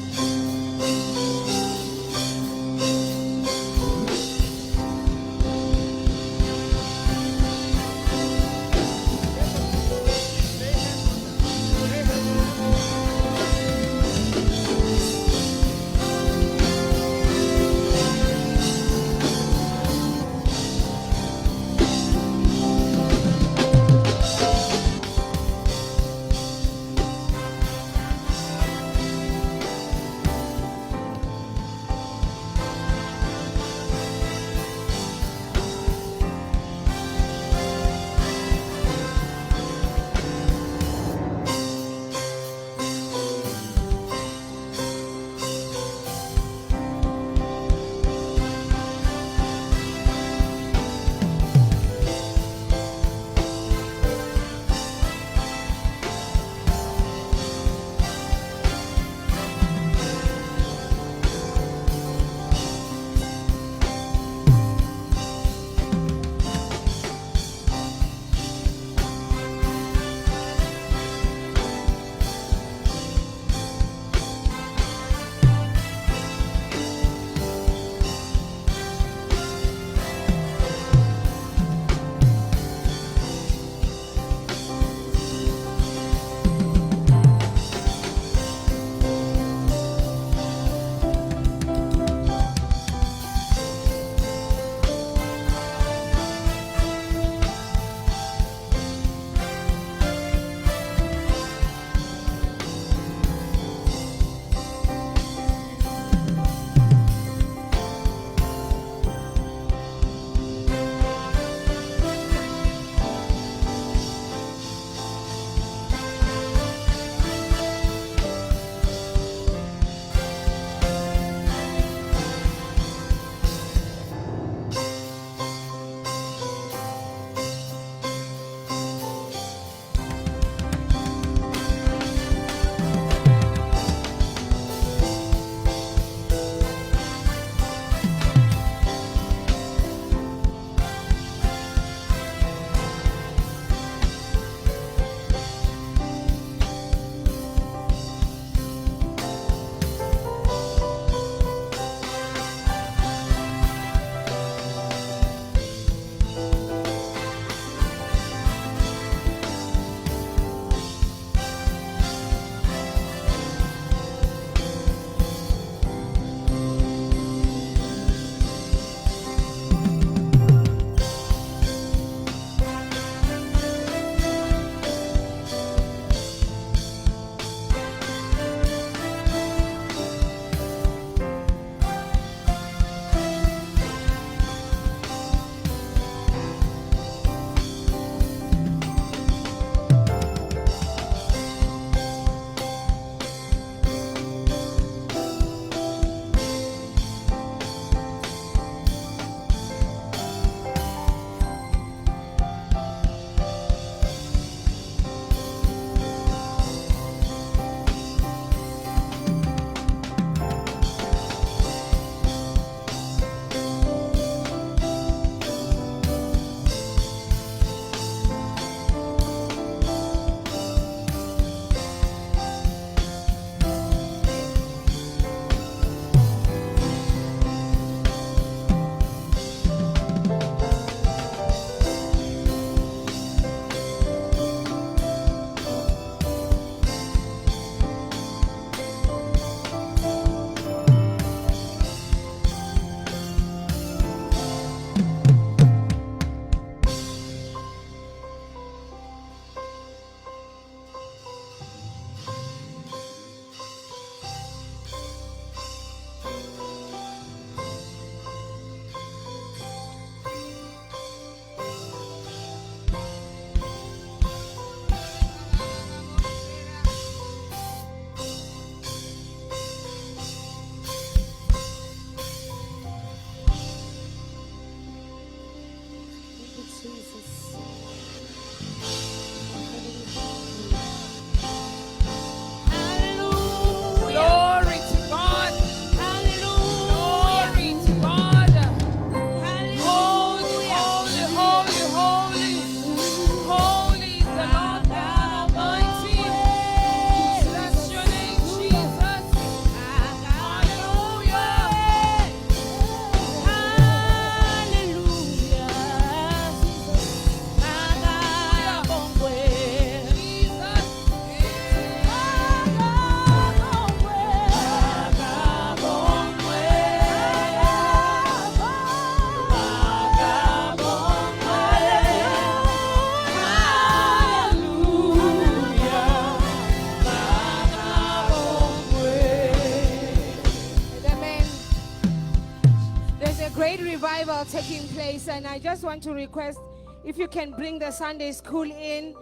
S1: revival taking place, and I just want to request if you can bring the Sunday school in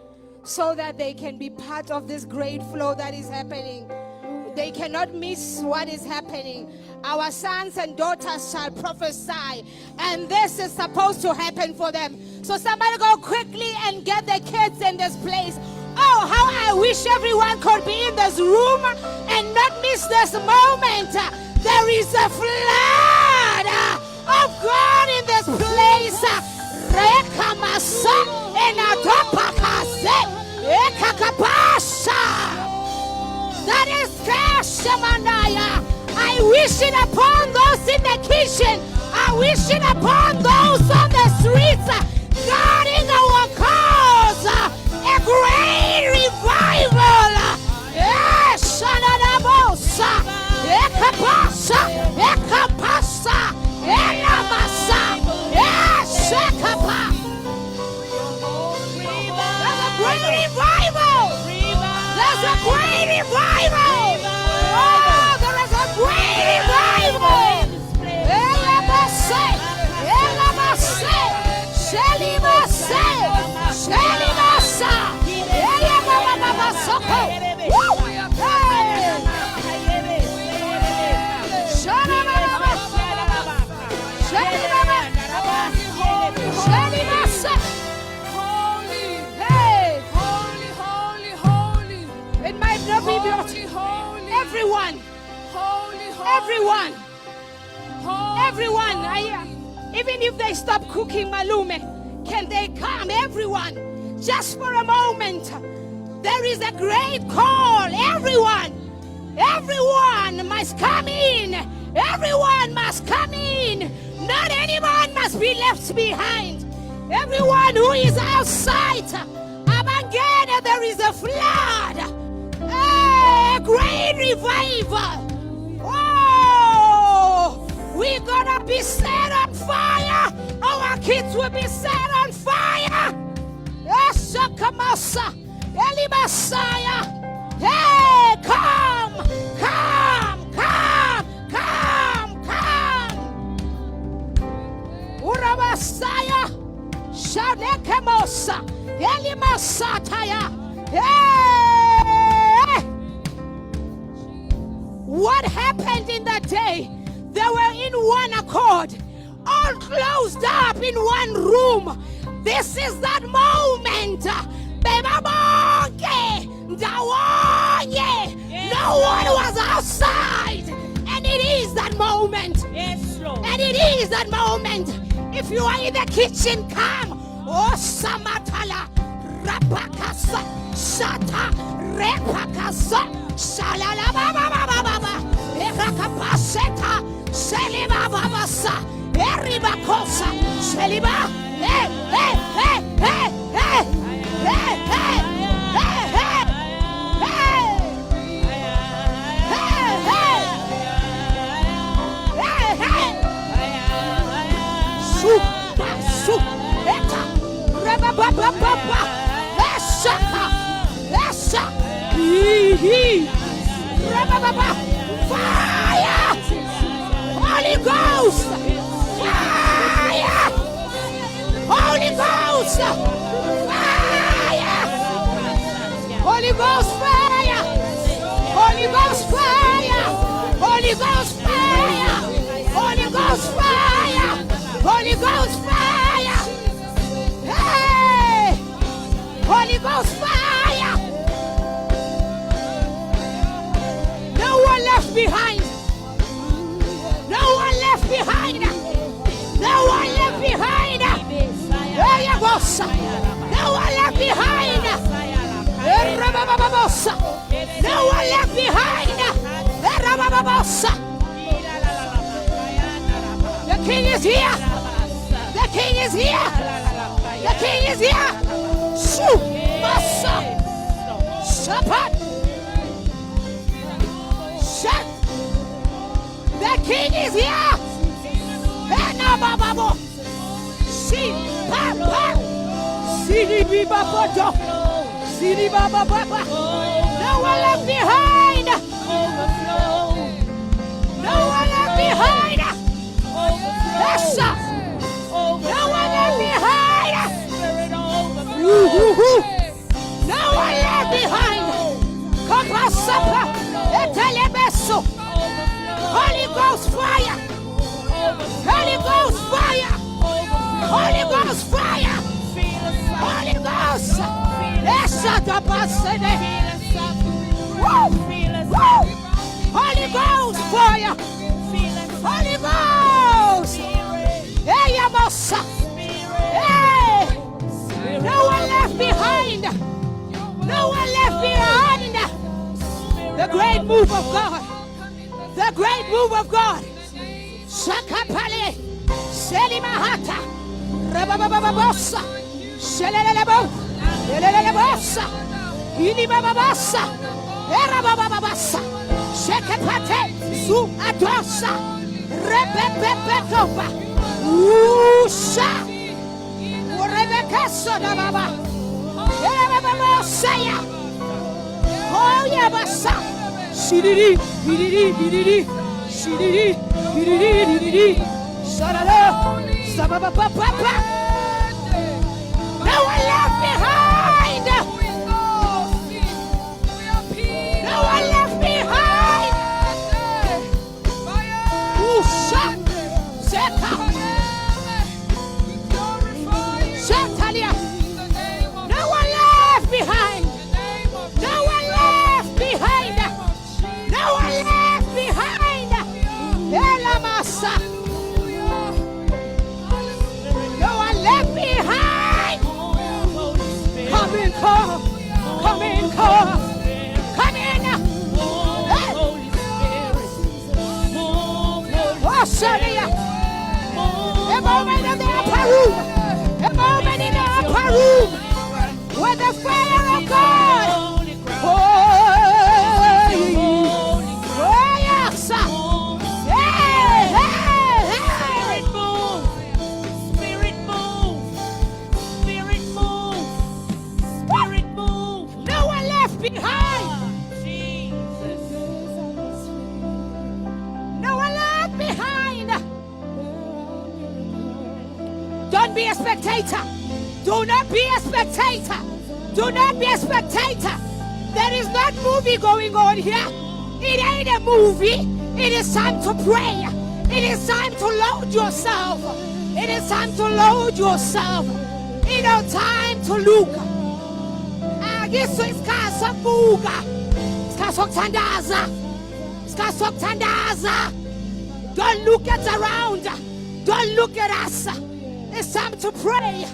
S1: so that they can be part of this great flow that is happening. They cannot miss what is happening. Our sons and daughters shall prophesy, and this is supposed to happen for them. So somebody go quickly and get the kids in this place. Oh, how I wish everyone could be in this room and not miss this moment. There is a flood of God in this place. Rekamasa enatopakase ekakapasha. That is Kashamanaya. I wish it upon those in the kitchen. I wish it upon those on the streets. Guarding our cause. A great revival. Shanadabosa. Ekapasa. Ekapasa. Elamasa. Shakapa. There's a great revival. There's a great revival. Oh, there is a great revival. Elamase. Elamase. Shelimase. Shelimasa. Elamababasoko. Woo! Hey! Shanababa. Shelimaba. Shelimasa. Hey! It might not be beautiful. Everyone. Everyone. Even if they stop cooking malume, can they come? Everyone. Just for a moment. There is a great call. Everyone must come in. Everyone must come in. Not anyone must be left behind. Everyone who is outside. Abangena, there is a flood. A great revival. Oh, we're gonna be set on fire. Our kids will be set on fire. Eshakamasa, Elimasaya. Hey, come. Urabasaya, Shanekemosa, Elimasataya. Hey! What happened in that day? They were in one accord, all closed up in one room. This is that moment. No one was outside. And it is that moment. And it is that moment. If you are in the kitchen, come. Oh, Samatala. Rapakasa. Shata. Repakasa. Shalala baba baba baba. Ekakapaseta. Sheliba babasa. Eribakosa. Sheliba. Hey, hey, hey, hey, hey. Hey, hey, hey, hey. Hey. Hey, hey. Hey, hey. Super, eta. Reba baba baba. Eshaka. Esha. Reba baba. Fire. Holy Ghost. Fire. Holy Ghost. Fire. Holy Ghost fire. Holy Ghost fire. Holy Ghost fire. Holy Ghost fire. Holy Ghost fire. Hey! Holy Ghost fire. No one left behind. No one left behind. No one left behind. There you go. No one left behind. No one left behind. The King is here. The King is here. The King is here. Shoo, massa, shapat, shat. The King is here. Enababo, si papa, si baba, si baba. No one left behind. No one left behind. Yes, sir. move of God. The great move of God. Shakapale. Selimahata. Rababababosa. Shelelelebo. Lelelelebosa. Ilibababasa. Erabababasa. Shekapate. Su adosa. Rebebebetoba. Usha. Urebekaso da baba. Erabababosaya. Oh yeah, basa. Shidiri, bidiri, bidiri. Shidiri, bidiri, bidiri. Sharala. Sababababa. No one left behind. No one left behind. Usha. Zeka. Shatalia. No one left behind. No one left behind. No one left behind. Elamasa. No one left behind. Come in, come. Come in, come. Come in. Oh, Sharia. A moment in the upper room. A moment in the upper room. With the fire of God. Oh, yes. Hey, hey, hey.
S3: Spirit move. Spirit move. Spirit move.
S1: No one left behind.
S3: Jesus.
S1: No one left behind. Don't be a spectator. Do not be a spectator. Do not be a spectator. There is not movie going on here. It ain't a movie. It is time to pray. It is time to load yourself. It is time to load yourself. It is time to look. Agiso isikhathi sokubuka. Isikhathi sokuthandaza. Isikhathi sokuthandaza. Don't look at around. Don't look at us. It's time to pray.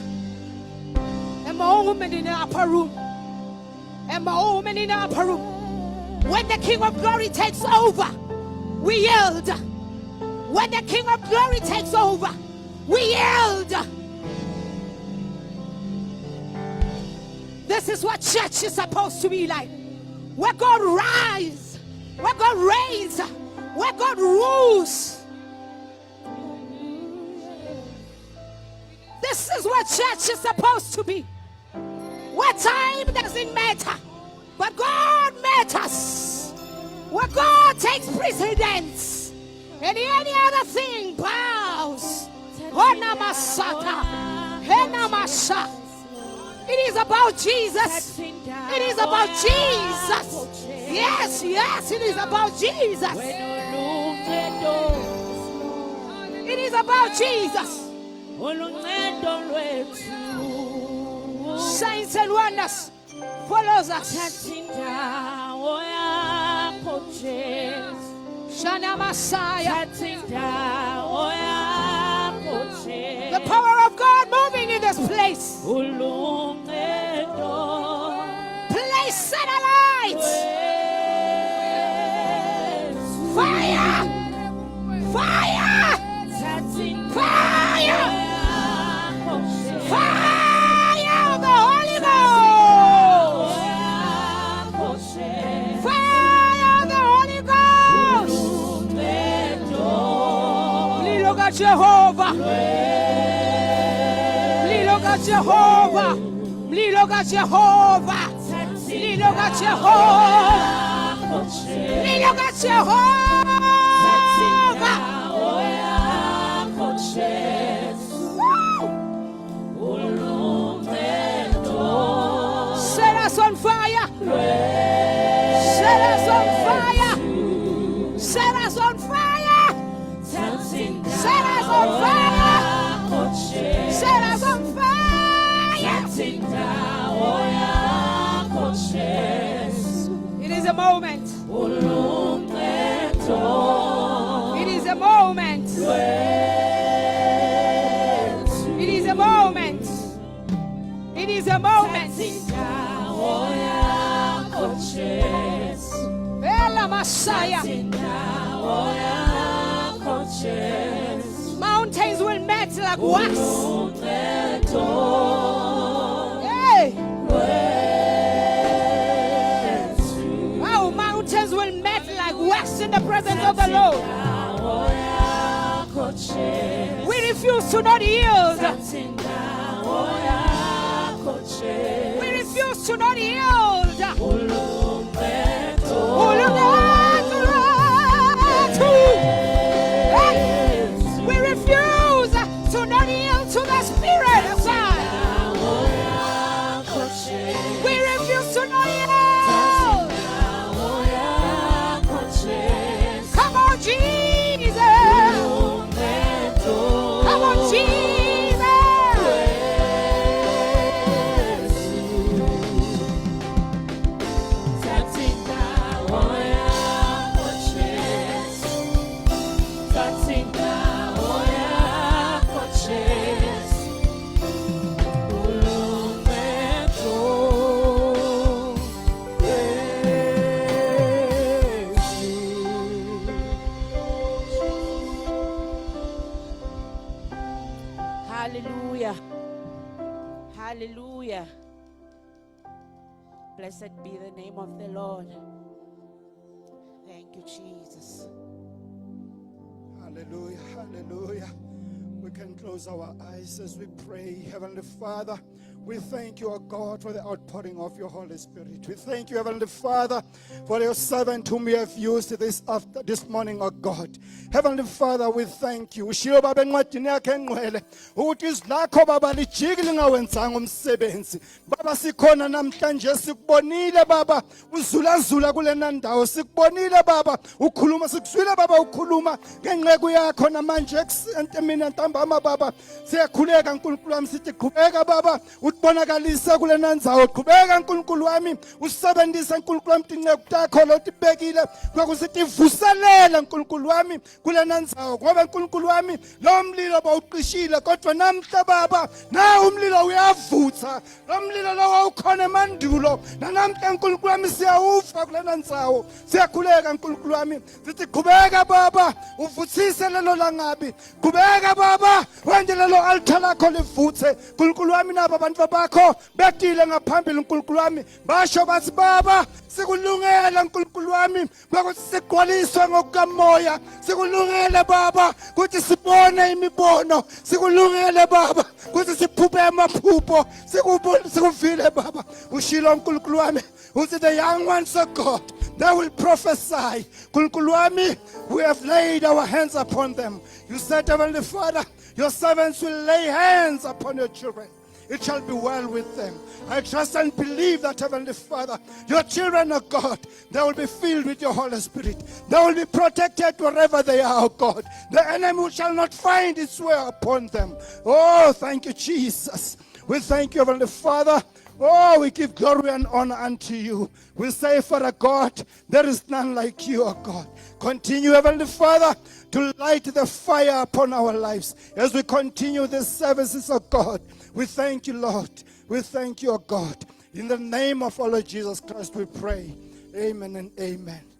S1: And my own woman in the upper room. And my own woman in the upper room. When the King of Glory takes over, we yield. When the King of Glory takes over, we yield. This is what church is supposed to be like. Where God rise, where God reigns, where God rules. This is what church is supposed to be. What time doesn't matter, but God matters. Where God takes precedence, and any other thing bows. Onamasata, Henamasa. It is about Jesus. It is about Jesus. Yes, yes, it is about Jesus. It is about Jesus. Signs and wonders follows us. Shana Messiah. The power of God moving in this place. Place satellites. Fire. Fire. Fire. Fire of the Holy Ghost. Fire of the Holy Ghost. Look at Jehovah. Look at Jehovah. Look at Jehovah. Look at Jehovah. Look at Jehovah. Set us on fire. Set us on fire. Set us on fire. Set us on fire. Set us on fire. It is a moment. It is a moment. It is a moment. It is a moment. Bella Messiah. Mountains will melt like wax. Hey. Wow, mountains will melt like wax in the presence of the Lord. We refuse to not yield. We refuse to not yield. We refuse to not yield to the Spirit of God. We refuse to not yield. Come on, Jesus. Come on, Jesus. Hallelujah. Hallelujah. Blessed be the name of the Lord. Thank you, Jesus.
S6: Hallelujah, hallelujah. We can close our eyes as we pray. Heavenly Father, we thank you, O God, for the outpouring of your Holy Spirit. We thank you, Heavenly Father, for your servant whom you have used this morning, O God. Heavenly Father, we thank you. Ushilo baba encwadini yakhe engcwele ukuthi izwi lakho baba lijiki lingawenzanga umsebenzi. Baba sikhona namhlanje sikubonile baba uzulazula kulena ndawo. Sikubonile baba ukhuluma, sikuzwile baba ukhuluma ngenqeko yakho namanje emini ntambama baba. Siyakhuleka uNkulunkulu wami sithi qhubeka baba ubonakalise kulena ndzawo. Qhubeka uNkulunkulu wami usebenzise uNkulunkulu wami inceku takho lotibekile kwakusithi vuselela uNkulunkulu wami kulena ndzawo ngoba uNkulunkulu wami lo mlilo bawuqishile kodwa namhla baba na umlilo uyavutha. Lo mlilo lo wawukhona emandulo namhla uNkulunkulu wami siyawufa kulena ndzawo. Siyakhuleka uNkulunkulu wami sithi qhubeka baba uvuthise lelo langabi. Qhubeka baba wenze lelo altar lakho livuthe. uNkulunkulu wami nabo abantu bakho betile ngaphambili uNkulunkulu wami basho bathi baba sikulungela uNkulunkulu wami ukuthi sigcwaliswe ngokukamoya. Sikulungele baba ukuthi sibone imibono. Sikulungele baba ukuthi siphuphe amaphupho. Sikuvile baba ushilo uNkulunkulu wami uthi the young ones of God they will prophesy. uNkulunkulu wami, we have laid our hands upon them. You said, Heavenly Father, your servants will lay hands upon your children. It shall be well with them. I trust and believe that, Heavenly Father, your children of God, they will be filled with your Holy Spirit. They will be protected wherever they are, oh God. The enemy shall not find its way upon them. Oh, thank you, Jesus. We thank you, Heavenly Father. Oh, we give glory and honor unto you. We say, Father God, there is none like you, oh God. Continue, Heavenly Father, to light the fire upon our lives as we continue these services, oh God. We thank you, Lord. We thank you, oh God. In the name of our Lord Jesus Christ, we pray. Amen and amen.